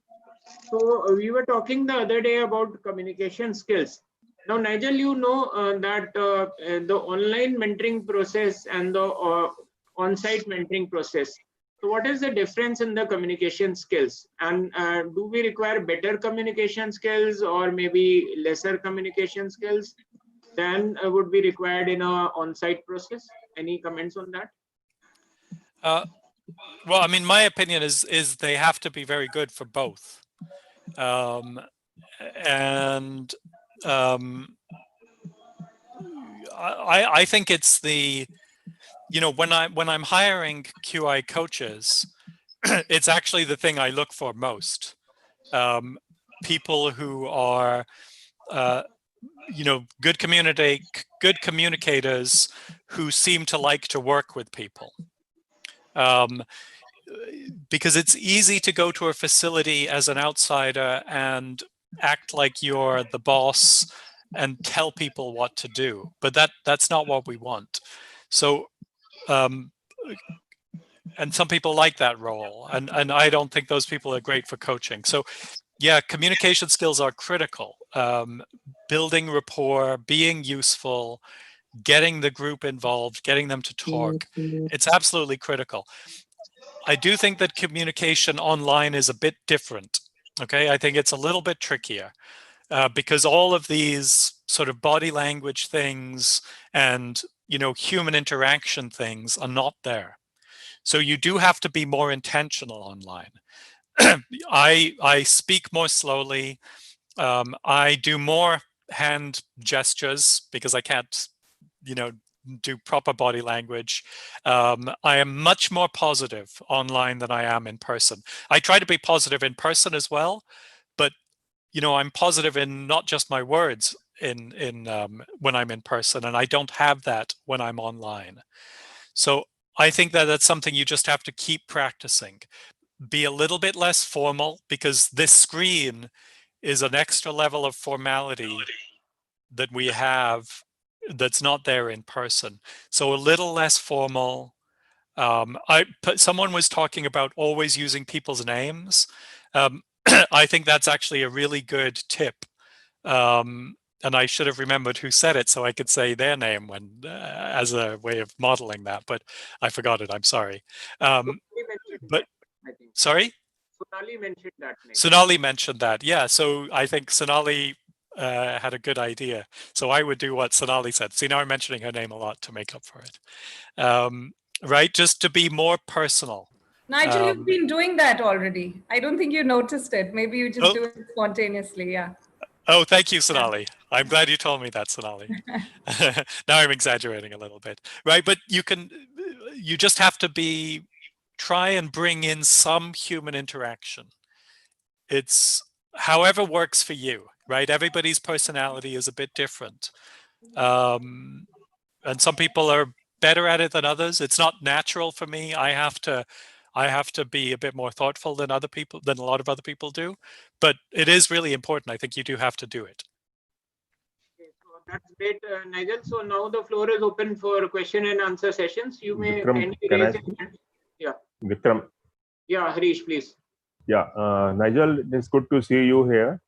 So we were talking the other day about communication skills. Now, Nigel, you know that the online mentoring process and the on-site mentoring process. So what is the difference in the communication skills? And do we require better communication skills or maybe lesser communication skills than would be required in a on-site process? Any comments on that? Well, I mean, my opinion is they have to be very good for both. I think it's the, when I'm hiring QI coaches, it's actually the thing I look for most. People who are, good communicators who seem to like to work with people. Because it's easy to go to a facility as an outsider and act like you're the boss and tell people what to do, but that's not what we want. So and some people like that role, and I don't think those people are great for coaching. So yeah, communication skills are critical. Building rapport, being useful, getting the group involved, getting them to talk, it's absolutely critical. I do think that communication online is a bit different. Okay, I think it's a little bit trickier because all of these sort of body language things and human interaction things are not there. So you do have to be more intentional online. I speak more slowly. I do more hand gestures because I can't, do proper body language. I am much more positive online than I am in person. I try to be positive in person as well, but I'm positive in not just my words in when I'm in person, and I don't have that when I'm online. So I think that that's something you just have to keep practicing. Be a little bit less formal, because this screen is an extra level of formality that we have that's not there in person. So a little less formal. Someone was talking about always using people's names. I think that's actually a really good tip. And I should have remembered who said it so I could say their name when as a way of modeling that, but I forgot it. I'm sorry. But I think sorry? Sonali mentioned that. Sonali mentioned that. Yeah. So I think Sonali had a good idea. So I would do what Sonali said. See, now I'm mentioning her name a lot to make up for it. Right? Just to be more personal. Nigel, you've been doing that already. I don't think you noticed it. Maybe you just Oh. do it spontaneously. Yeah. Oh, thank you, Sonali. I'm glad you told me that, Sonali. Now I'm exaggerating a little bit, right? But you just have to try and bring in some human interaction. It's however works for you, right? Everybody's personality is a bit different. And some people are better at it than others. It's not natural for me. I have to be a bit more thoughtful than a lot of other people do. But it is really important. I think you do have to do it. Okay, so that's great, Nigel. So now the floor is open for question and answer sessions. You may kindly raise your hand. Yeah. Vikram. Yeah, Harish, please. Yeah, Nigel, it's good to see you here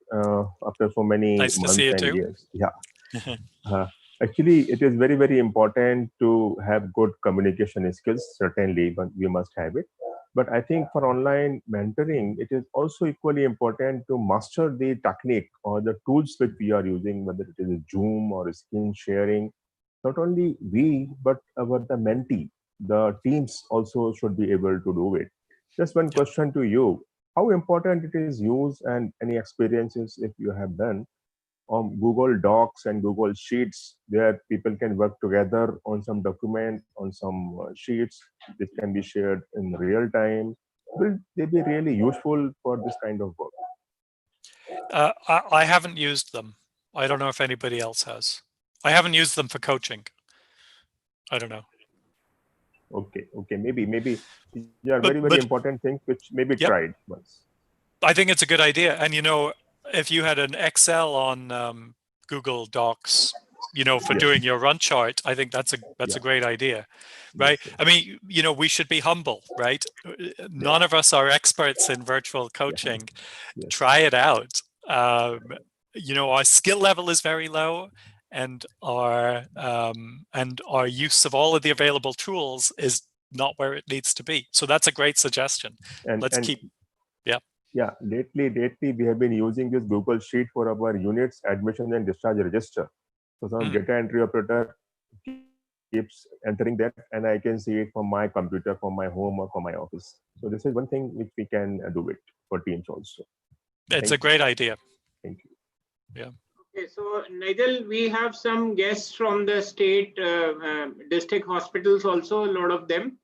after so many Nice to months see you and too. years. Yeah. Actually, it is very, very important to have good communication skills, certainly, but we must have it. But I think for online mentoring, it is also equally important to master the technique or the tools which we are using, whether it is Zoom or screen sharing. Not only we, but the mentee, the teams also should be able to do it. Just one question to you. How important it is used and any experiences if you have done on Google Docs and Google Sheets where people can work together on some document, on some sheets which can be shared in real time. Will they be really useful for this kind of work? I haven't used them. I don't know if anybody else has. I haven't used them for coaching. I don't know. Okay. Maybe they are But very, very important things which may be Yep. tried once. I think it's a good idea. And if you had an Excel on Google Docs, for Yes. doing your run chart, I think that's a great idea, right? Yes. I mean, we should be humble, right? None of us are experts in virtual coaching. Yes. Try it out. Our skill level is very low, and our use of all of the available tools is not where it needs to be. So that's a great suggestion. Let's keep. Yeah, lately we have been using this Google Sheet for our units, admission and discharge register. So some data entry operator keeps entering that, and I can see it from my computer, from my home or from my office. So this is one thing which we can do it for teams also. It's a great idea. Thank you. Yeah. Okay, so Nigel, we have some guests from the state district hospitals also, a lot of them.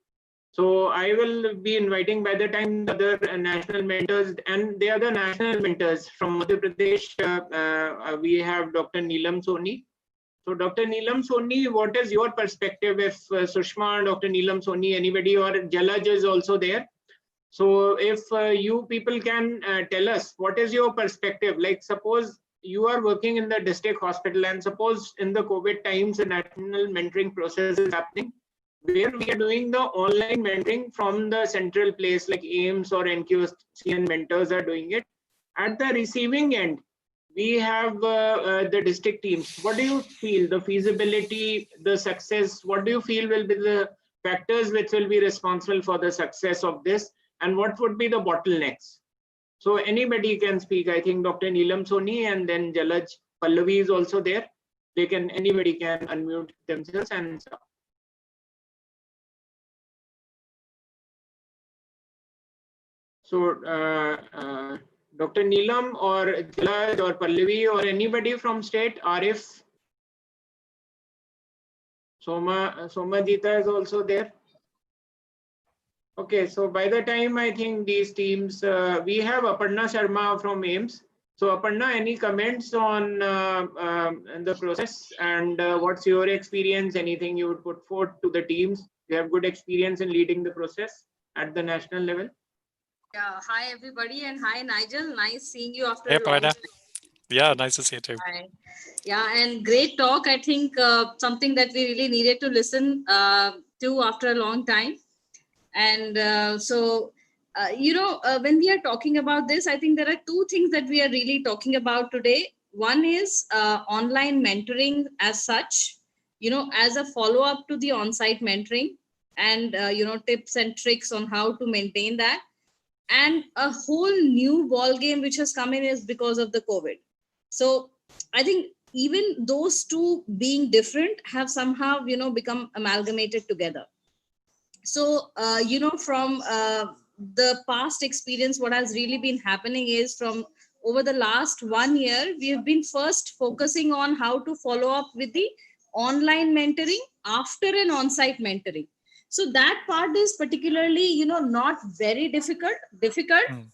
So I will be inviting by the time the other national mentors, and they are the national mentors from Madhya Pradesh. We have Dr. Neelam Soni. So Dr. Neelam Soni, what is your perspective if Sushma, Dr. Neelam Soni, anybody, or Jalaj is also there? So if you people can tell us, what is your perspective? Like suppose you are working in the district hospital and suppose in the COVID times, the national mentoring process is happening, where we are doing the online mentoring from the central place like AIMS or NQCN mentors are doing it. At the receiving end, we have the district teams. What do you feel, the feasibility, the success, what do you feel will be the factors which will be responsible for the success of this, and what would be the bottlenecks? So anybody can speak. I think Dr. Neelam Soni and then Jalaj Pallavi is also there. Anybody can unmute themselves and start. So Dr. Neelam or Jalaj or Pallavi or anybody from state, Arif, Soma Jita is also there. Okay, so by the time I think these teams, we have Aparna Sharma from AIMS. So Aparna, any comments on the process and what's your experience? Anything you would put forth to the teams? You have good experience in leading the process at the national level. Yeah, hi everybody, and hi Nigel. Nice seeing you after Hey, a long Aparna. time. Yeah, nice to see you too. Hi. Yeah, and great talk. I think something that we really needed to listen to after a long time. And so when we are talking about this, I think there are two things that we are really talking about today. One is online mentoring as such, as a follow-up to the on-site mentoring, and tips and tricks on how to maintain that. And a whole new ball game which has come in is because of the COVID. So I think even those two being different have somehow become amalgamated together. So from the past experience, what has really been happening is, from over the last 1 year, we have been first focusing on how to follow up with the online mentoring after an on-site mentoring. So that part is particularly not very difficult,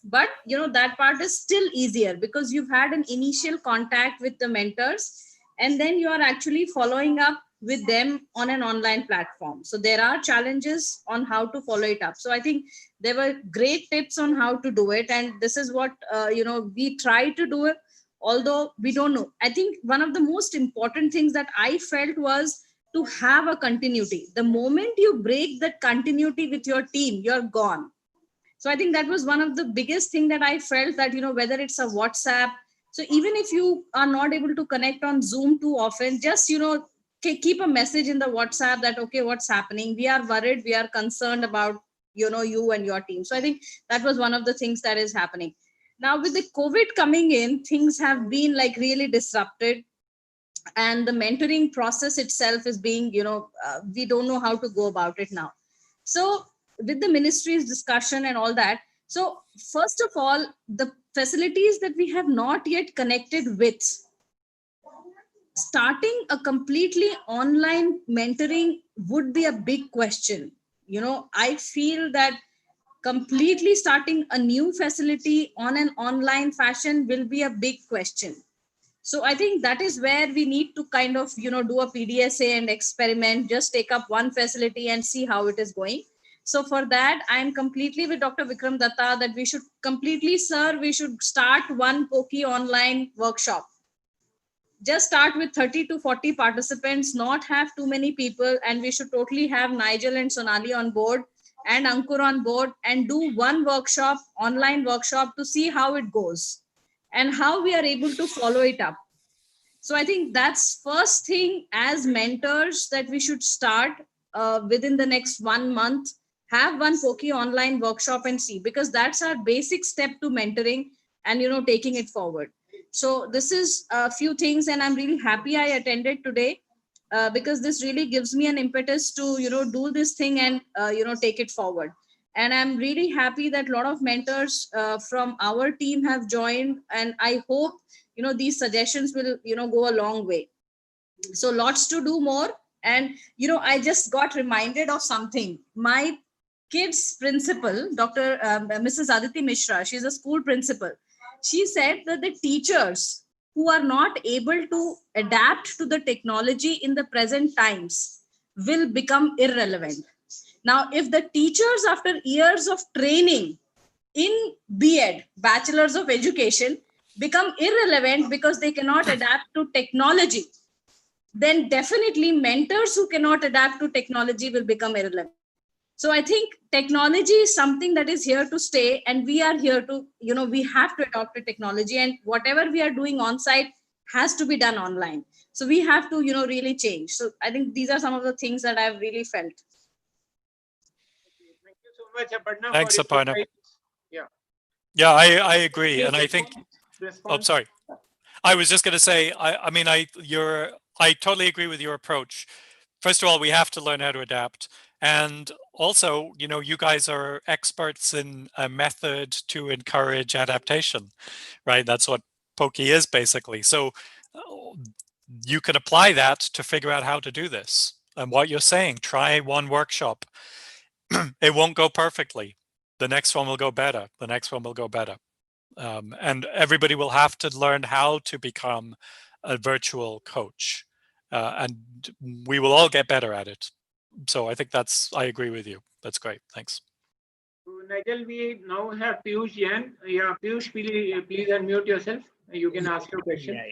but that part is still easier because you've had an initial contact with the mentors, and then you are actually following up with them on an online platform. So there are challenges on how to follow it up. So I think there were great tips on how to do it, and this is what we try to do it, although we don't know. I think one of the most important things that I felt was to have a continuity. The moment you break that continuity with your team, you're gone. So I think that was one of the biggest thing that I felt, that whether it's a WhatsApp, so even if you are not able to connect on Zoom too often, just keep a message in the WhatsApp that, okay, what's happening, we are worried, we are concerned about you and your team. So I think that was one of the things that is happening. Now with the COVID coming in, things have been like really disrupted, and the mentoring process itself is being we don't know how to go about it now. So with the ministry's discussion and all that, so first of all, the facilities that we have not yet connected with, starting a completely online mentoring would be a big question. I feel that completely starting a new facility on an online fashion will be a big question. So I think that is where we need to kind of do a PDSA and experiment, just take up one facility and see how it is going. So for that, I am completely with Dr. Vikram Datta that we should we should start one Poki online workshop. Just start with 30 to 40 participants, not have too many people, and we should totally have Nigel and Sonali on board and Ankur on board, and do one workshop, online workshop, to see how it goes and how we are able to follow it up. So I think that's first thing as mentors that we should start within the next 1 month, have one Poki online workshop and see, because that's our basic step to mentoring and taking it forward. So this is a few things, and I'm really happy I attended today because this really gives me an impetus to do this thing and take it forward. And I'm really happy that a lot of mentors from our team have joined, and I hope these suggestions will go a long way. So lots to do more. And I just got reminded of something. My kids principal, Dr. Mrs. Aditi Mishra, she's a school principal. She said that the teachers who are not able to adapt to the technology in the present times will become irrelevant. Now, if the teachers, after years of training in BEd, Bachelors of Education, become irrelevant because they cannot adapt to technology, then definitely mentors who cannot adapt to technology will become irrelevant. So I think technology is something that is here to stay, and we are here to, we have to adopt the technology, and whatever we are doing on site has to be done online. So we have to, really change. So I think these are some of the things that I've really felt. Thank you so much, Aparna. Thanks, for your Aparna. insights. Yeah. Yeah, I agree. And I think, Response. oh, sorry. I was just going to say, I totally agree with your approach. First of all, we have to learn how to adapt. And also, you guys are experts in a method to encourage adaptation, right? That's what Poki is basically. So you can apply that to figure out how to do this. And what you're saying, try one workshop. It won't go perfectly. The next one will go better. The next one will go better. And everybody will have to learn how to become a virtual coach. And we will all get better at it. So I think I agree with you. That's great. Thanks. So, Nigel, we now have Piyush Jain. Yeah, Piyush, please unmute yourself. You can ask your question. Yeah.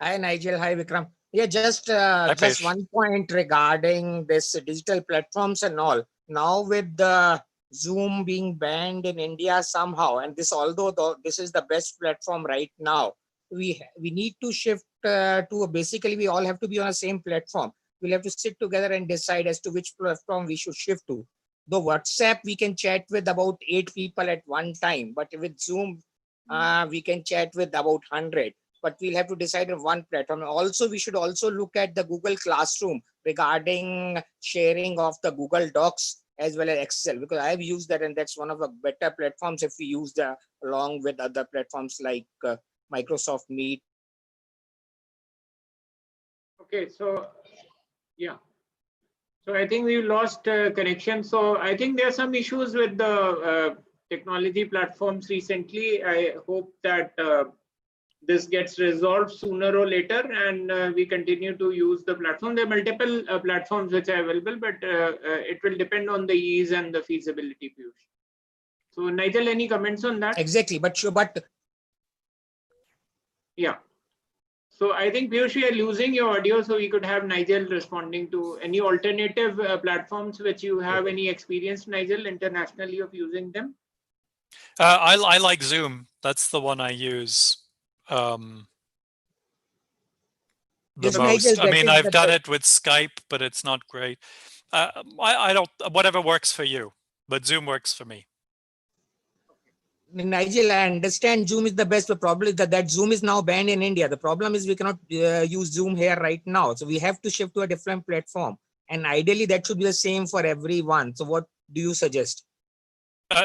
Hi, Nigel. Hi, Vikram. Yeah, just Piyush. one point regarding this digital platforms and all. Now with the Zoom being banned in India somehow, and this, although this is the best platform right now, we need to shift to basically we all have to be on the same platform. We'll have to sit together and decide as to which platform we should shift to. Though WhatsApp, we can chat with about 8 people at one time, but with Zoom, we can chat with about 100. But we'll have to decide on one platform. Also, we should also look at the Google Classroom regarding sharing of the Google Docs as well as Excel, because I've used that, and that's one of the better platforms if we use the along with other platforms like Microsoft Meet. Okay, so yeah. So I think we lost connection. So I think there are some issues with the technology platforms recently. I hope that this gets resolved sooner or later, and we continue to use the platform. There are multiple platforms which are available, but it will depend on the ease and the feasibility. Piyush. So Nigel, any comments on that? Exactly, but yeah. So I think Piyush, you are losing your audio, so we could have Nigel responding to any alternative platforms which you have any experience, Nigel, internationally of using them. I like Zoom. That's the one I use the Yes, most. Nigel, I that mean, is I've the done best. it with Skype, but it's not great. I don't, whatever works for you, but Zoom works for me. Nigel, I understand Zoom is the best, but probably that Zoom is now banned in India. The problem is we cannot use Zoom here right now. So we have to shift to a different platform. And ideally, that should be the same for everyone. So what do you suggest?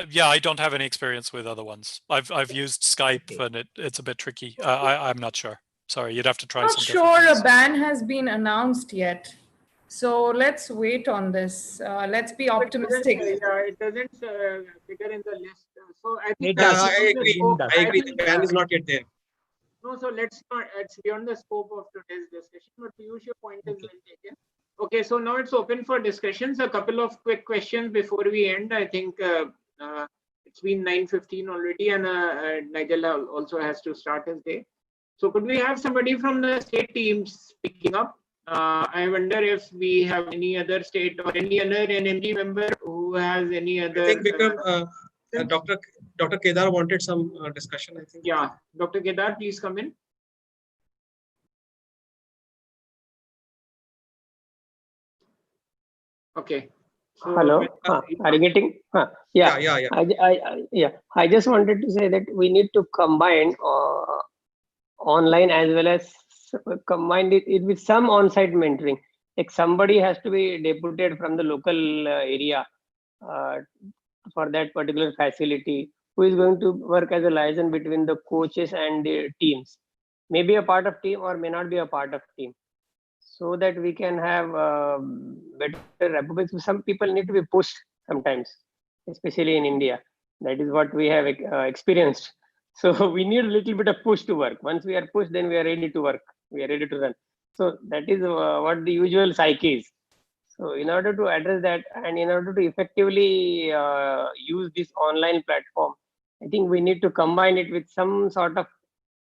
Yeah, I don't have any experience with other ones. I've used Skype, Okay. and it's a bit tricky. I'm not sure. Sorry, you'd have to try Not some different sure a ones. ban has been announced yet. So let's wait on this. Let's be optimistic. It doesn't figure in the list. So I think It does. I agree. scope, I agree. The think, ban is not yet there. no, so let's not, it's beyond the scope of today's discussion, but Piyush, your point is Okay. well taken. Okay, so now it's open for discussions. A couple of quick questions before we end. I think it's been 9:15 already, and Nigel also has to start his day. So could we have somebody from the state team speaking up? I wonder if we have any other state or any other NMG member who has any other. I think Vikram, Dr. Kedar wanted some discussion, I think. Yeah, Dr. Kedar, please come in. Okay. So, hello, are you getting? Yeah. Yeah. I just wanted to say that we need to combine online as well as combine it with some on-site mentoring. Like somebody has to be deputed from the local area uh, for that particular facility, who is going to work as a liaison between the coaches and the teams. Maybe a part of team or may not be a part of team, so that we can have better rapport. Because some people need to be pushed sometimes, especially in India. That is what we have experienced. So we need a little bit of push to work. Once we are pushed, then we are ready to work. We are ready to run. So that is what the usual psyche is. So in order to address that and in order to effectively use this online platform, I think we need to combine it with some sort of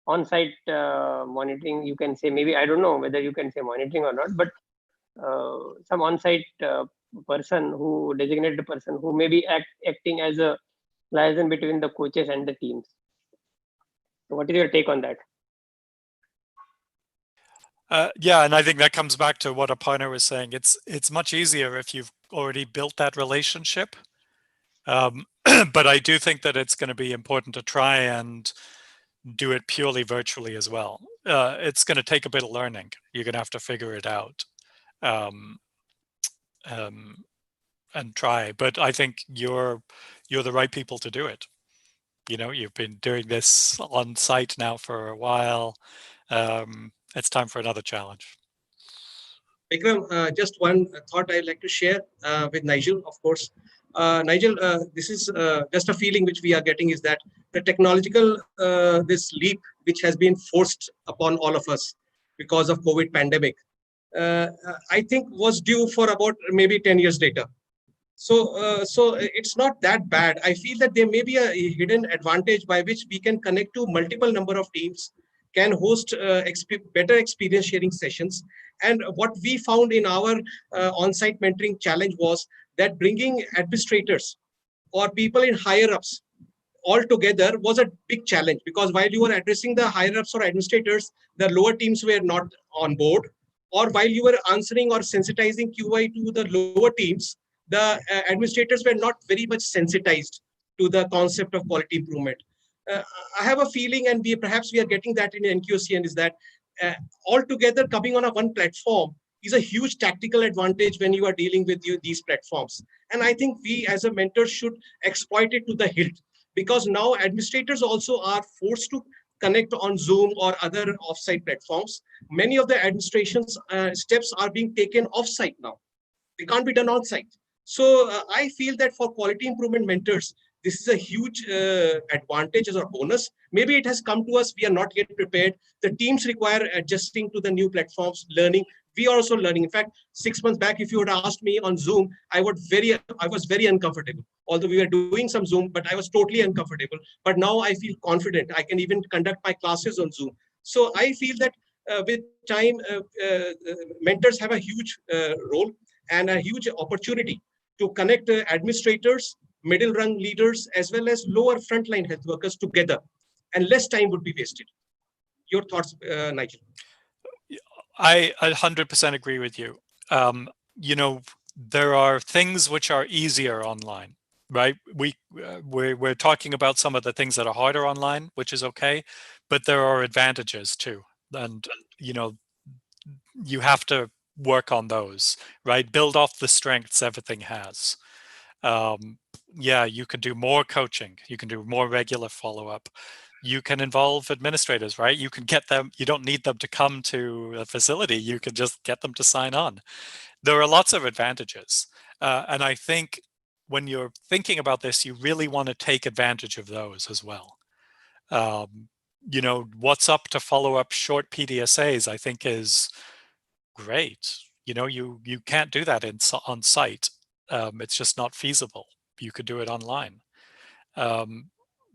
on-site monitoring. You can say, maybe, I don't know whether you can say monitoring or not, but some on-site person, who designated person who may be acting as a liaison between the coaches and the teams. So what is your take on that? Yeah, and I think that comes back to what Aparna was saying. It's much easier if you've already built that relationship. But I do think that it's going to be important to try and do it purely virtually as well. It's going to take a bit of learning. You're going to have to figure it out and try. But I think you're the right people to do it. You know, you've been doing this on site now for a while. It's time for another challenge. Vikram, just one thought I'd like to share with Nigel, of course. Nigel, this is just a feeling which we are getting, is that the technological, this leap which has been forced upon all of us because of COVID pandemic, I think was due for about maybe 10 years later. So it's not that bad. I feel that there may be a hidden advantage by which we can connect to multiple number of teams, can host better experience sharing sessions. And what we found in our on-site mentoring challenge was that bringing administrators or people in higher ups altogether was a big challenge, because while you were addressing the higher ups or administrators, the lower teams were not on board. Or while you were answering or sensitizing QI to the lower teams, the administrators were not very much sensitized to the concept of quality improvement. Uh, I have a feeling, and perhaps we are getting that in NQCN, is that uh, altogether coming on a one platform is a huge tactical advantage when you are dealing with these platforms. And I think we as a mentor should exploit it to the hilt, because now administrators also are forced to connect on Zoom or other offsite platforms. Many of the administration's steps are being taken offsite now. They can't be done on site. So I feel that for quality improvement mentors, this is a huge advantage or bonus. Maybe it has come to us, we are not yet prepared. The teams require adjusting to the new platforms, learning. We are also learning. In fact, 6 months back, if you had asked me on Zoom, I was very uncomfortable. Although we were doing some Zoom, but I was totally uncomfortable. But now I feel confident. I can even conduct my classes on Zoom. So I feel that with time, mentors have a huge role and a huge opportunity to connect administrators, middle rung leaders, as well as lower frontline health workers together, and less time would be wasted. Your thoughts, Nigel? I 100% agree with you. You know, there are things which are easier online, right? We're talking about some of the things that are harder online, which is okay, but there are advantages too. And, you know, you have to work on those, right? Build off the strengths everything has. Yeah, you can do more coaching. You can do more regular follow-up. You can involve administrators, right? You can get them, you don't need them to come to a facility. You can just get them to sign on. There are lots of advantages. And I think when you're thinking about this, you really want to take advantage of those as well. You know, what's up to follow up short PDSAs, I think is great. You know, you can't do that on site. It's just not feasible. You could do it online.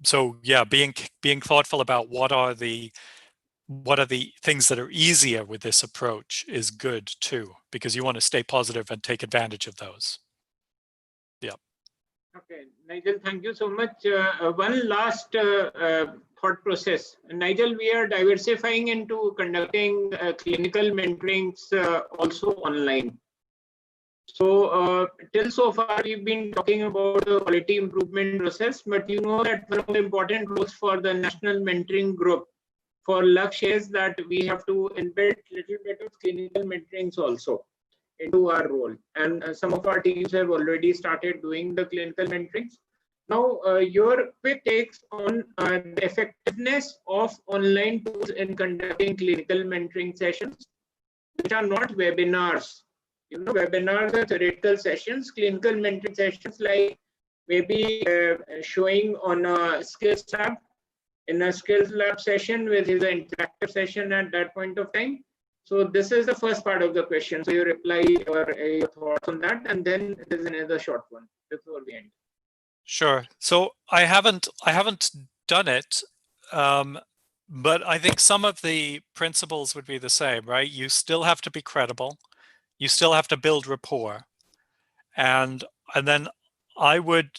So yeah, being thoughtful about what are the things that are easier with this approach is good too, because you want to stay positive and take advantage of those. Yeah. Okay, Nigel, thank you so much. One last thought process. Nigel, we are diversifying into conducting clinical mentorings also online. So till so far, we've been talking about the quality improvement process, but you know that one of the important roles for the national mentoring group for Lakshya is that we have to embed little bit of clinical mentorings also into our role. And some of our teams have already started doing the clinical mentorings. Now, your quick takes on the effectiveness of online tools in conducting clinical mentoring sessions, which are not webinars. You know, webinars are theoretical sessions, clinical mentoring sessions like maybe showing on a skills lab, in a skills lab session, which is an interactive session at that point of time. So this is the first part of the question. So you reply or your thoughts on that, and then there's another short one before we end. Sure. So I haven't done it, but I think some of the principles would be the same, right? You still have to be credible. You still have to build rapport, and then I would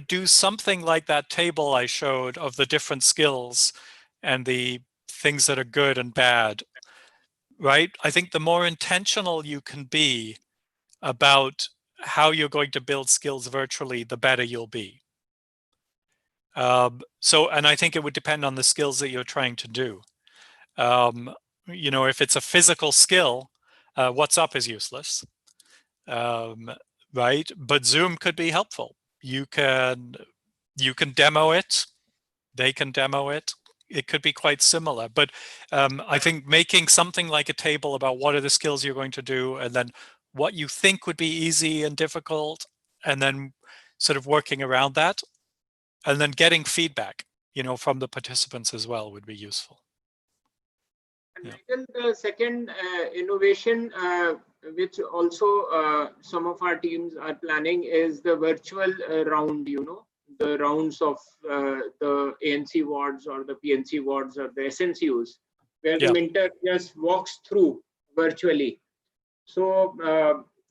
do something like that table I showed of the different skills and the things that are good and bad, right? I think the more intentional you can be about how you're going to build skills virtually, the better you'll be. And I think it would depend on the skills that you're trying to do. You know, if it's a physical skill, what's up is useless, right? But Zoom could be helpful. You can demo it. They can demo it. It could be quite similar. But I think making something like a table about what are the skills you're going to do, and then what you think would be easy and difficult, and then sort of working around that, and then getting feedback, you know, from the participants as well would be useful. And yeah. The second innovation, which also some of our teams are planning, is the virtual round, you know, the rounds of the ANC wards or the PNC wards or the SNCUs, where the mentor just walks through virtually. So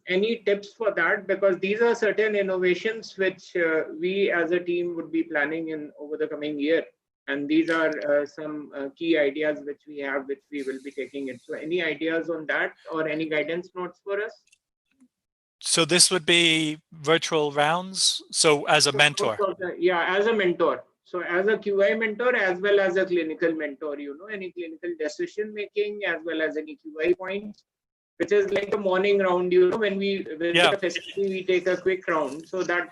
any tips for that? Because these are certain innovations which we as a team would be planning in over the coming year. And these are some key ideas which we have, which we will be taking it. So any ideas on that or any guidance notes for us? So this would be virtual rounds. So as a mentor. Yeah, as a mentor. So as a QI mentor, as well as a clinical mentor, any clinical decision making, as well as any QI points, which is like a morning round, when we visit a facility, we take a quick round. So that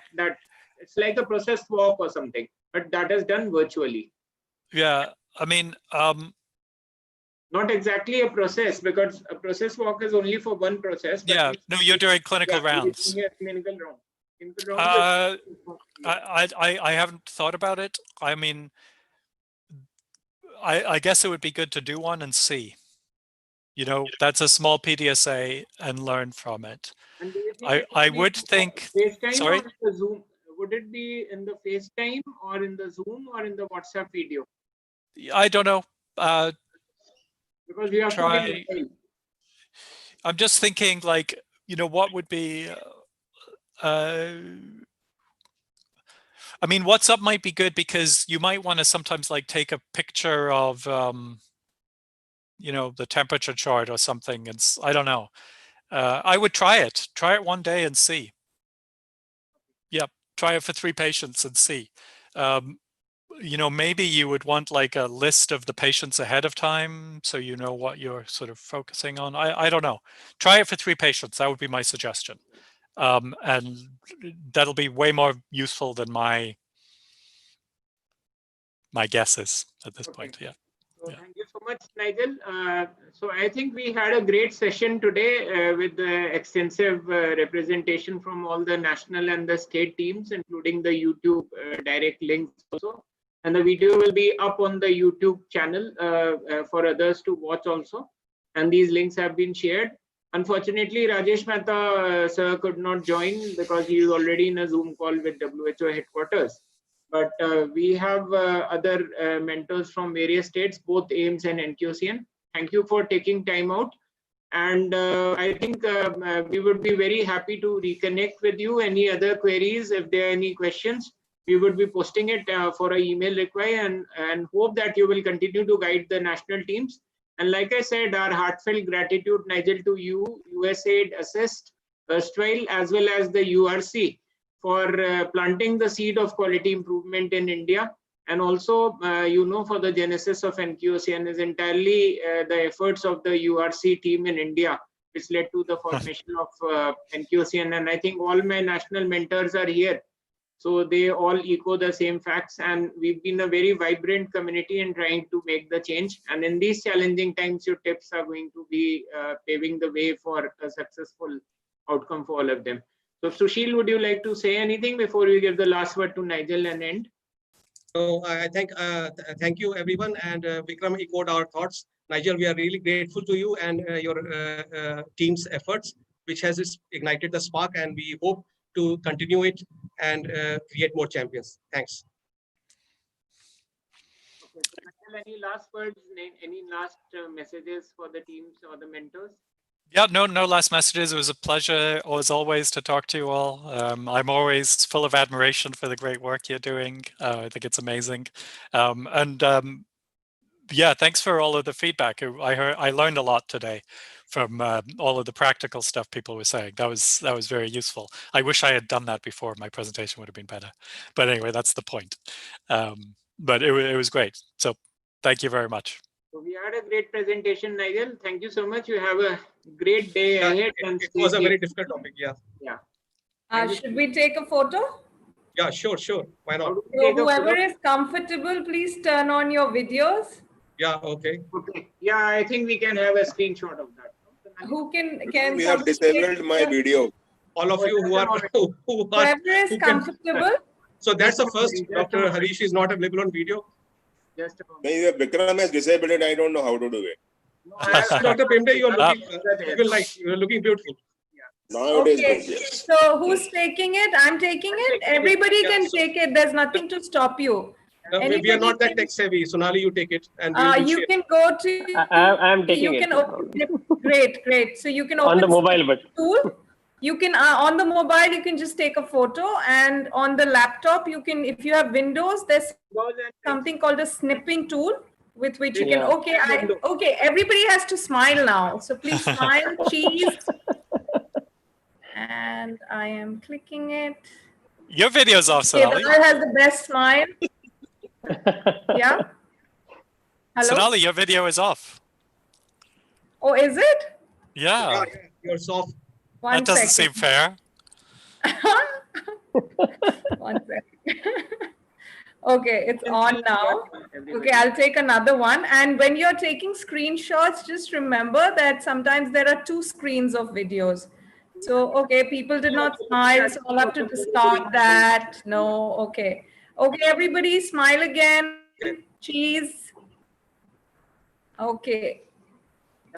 it's like a process walk or something, but that is done virtually. Yeah, I mean, not exactly a process, because a process walk is only for one process. But yeah, no, you're doing clinical rounds. Clinical round. Clinical round I haven't thought about it. I mean, I guess it would be good to do one and see. That's a small PDSA and learn from it. And do you think I would think. FaceTime sorry? or the Zoom? Would it be in the FaceTime or in the Zoom or in the WhatsApp video? I don't know. Because we have try. to be mobile. I'm just thinking, like, what would be. I mean, WhatsApp might be good because you might want to sometimes like take a picture of, the temperature chart or something. I don't know. I would try it. Try it one day and see. Yep. Try it for 3 patients and see. Maybe you would want like a list of the patients ahead of time, so you know what you're sort of focusing on. I don't know. Try it for 3 patients. That would be my suggestion. And that'll be way more useful than my guesses at this point. Yeah. So thank you so much, Nigel. So I think we had a great session today with the extensive representation from all the national and the state teams, including the YouTube direct links also. And the video will be up on the YouTube channel for others to watch also. And these links have been shared. Unfortunately, Rajesh Mehta sir could not join because he is already in a Zoom call with WHO headquarters. But we have other mentors from various states, both AIMS and NQCN. Thank you for taking time out. And I think we would be very happy to reconnect with you. Any other queries, if there are any questions, we would be posting it for an email reply, and hope that you will continue to guide the national teams. And like I said, our heartfelt gratitude, Nigel, to you, USAID, Assist, erstwhile, as well as the URC for planting the seed of quality improvement in India. And also, for the genesis of NQCN is entirely the efforts of the URC team in India, which led to the formation of NQCN. And I think all my national mentors are here. So they all echo the same facts, and we've been a very vibrant community in trying to make the change. And in these challenging times, your tips are going to be paving the way for a successful outcome for all of them. So Sushil, would you like to say anything before we give the last word to Nigel and end? So I thank you everyone, and Vikram echoed our thoughts. Nigel, we are really grateful to you and your team's efforts, which has ignited the spark, and we hope to continue it and create more champions. Thanks. Okay, so Nigel, any last words, any last messages for the teams or the mentors? Yeah, no last messages. It was a pleasure, as always, to talk to you all. I'm always full of admiration for the great work you're doing. I think it's amazing. Yeah, thanks for all of the feedback. I learned a lot today from all of the practical stuff people were saying. That was very useful. I wish I had done that before. My presentation would have been better. But anyway, that's the point. But it was great. So thank you very much. So we had a great presentation, Nigel. Thank you so much. You have a great day ahead. And it was a very difficult topic. Yeah. Yeah. Should we take a photo? Yeah, sure. Why not? So whoever is comfortable, please turn on your videos. Yeah. Okay. Yeah, I think we can have a screenshot of that. Who can we have disabled my video. All of you who are whoever is comfortable. So that's the first. Dr. Harish is not available on video. Just a moment. Maybe Vikram has disabled it. I don't know how to do it. No, Dr. Pimde, you are looking beautiful. Now Okay. it is good, yes. So who's taking it? I'm taking it. Everybody can take it. There's nothing to stop you. We are not that tech savvy. Sonali, you take it, and you can go to. I am taking you it. can open. Great. So you can On open the mobile, but tool. You can on the mobile you can just take a photo, and on the laptop you can, if you have Windows, there's something called a snipping tool with which you can. Okay, everybody has to smile now, so please smile. Cheese. And I am clicking it. Your video's off, Sonali. Kedar has the best smile. Yeah. Hello. Sonali, your video is off. Oh, is it? Yeah. You're soft. One That doesn't second. seem fair. One second. Okay, it's on now. Okay, I'll take another one. And when you're taking screenshots, just remember that sometimes there are two screens of videos. So, okay, people did not smile, so I'll have to discard that. No, okay. Okay, everybody smile again. Cheese. Okay.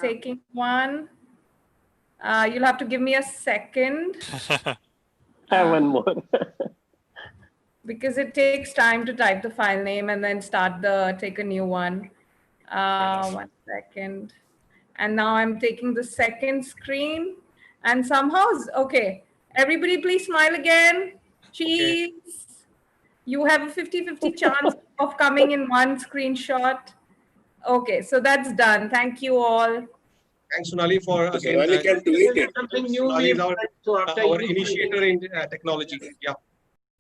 Taking one. You'll have to give me a second. Have one more. Because it takes time to type the file name and then take a new one. 1 second. And now I'm taking the second screen, and somehow, okay, everybody please smile again. Cheese. Okay. You have a 50-50 chance of coming in one screenshot. Okay, so that's done. Thank you all. Thanks, Sonali, for again. Sonali can tweet it. Something new. Sonali is our initiator in technology. Yeah.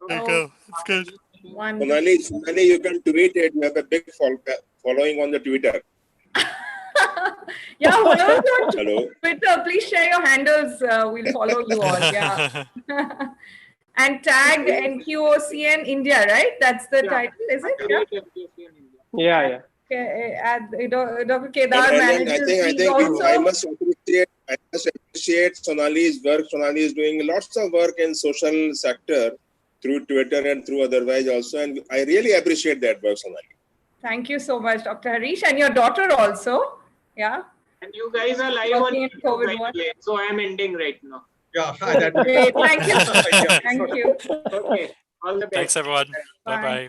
There you go. It's good. Sonali, you can tweet it. You have a big following on the Twitter. Yeah, whoever's on Hello. Twitter, please share your handles. We'll follow you all. Yeah. And tag NQOCN India, right? That's the title, is it? Yeah. Okay, Dr. Kedar And manages. I think I must appreciate Sonali's work. Sonali is doing lots of work in social sector through Twitter and through otherwise also. And I really appreciate that work, Sonali. Thank you so much, Dr. Harish, and your daughter also. Yeah. And you guys are live on YouTube, by the way, so I am ending right now. Yeah. Great. Thank you. Thank you. Okay. All the best. Thanks, everyone. Bye-bye.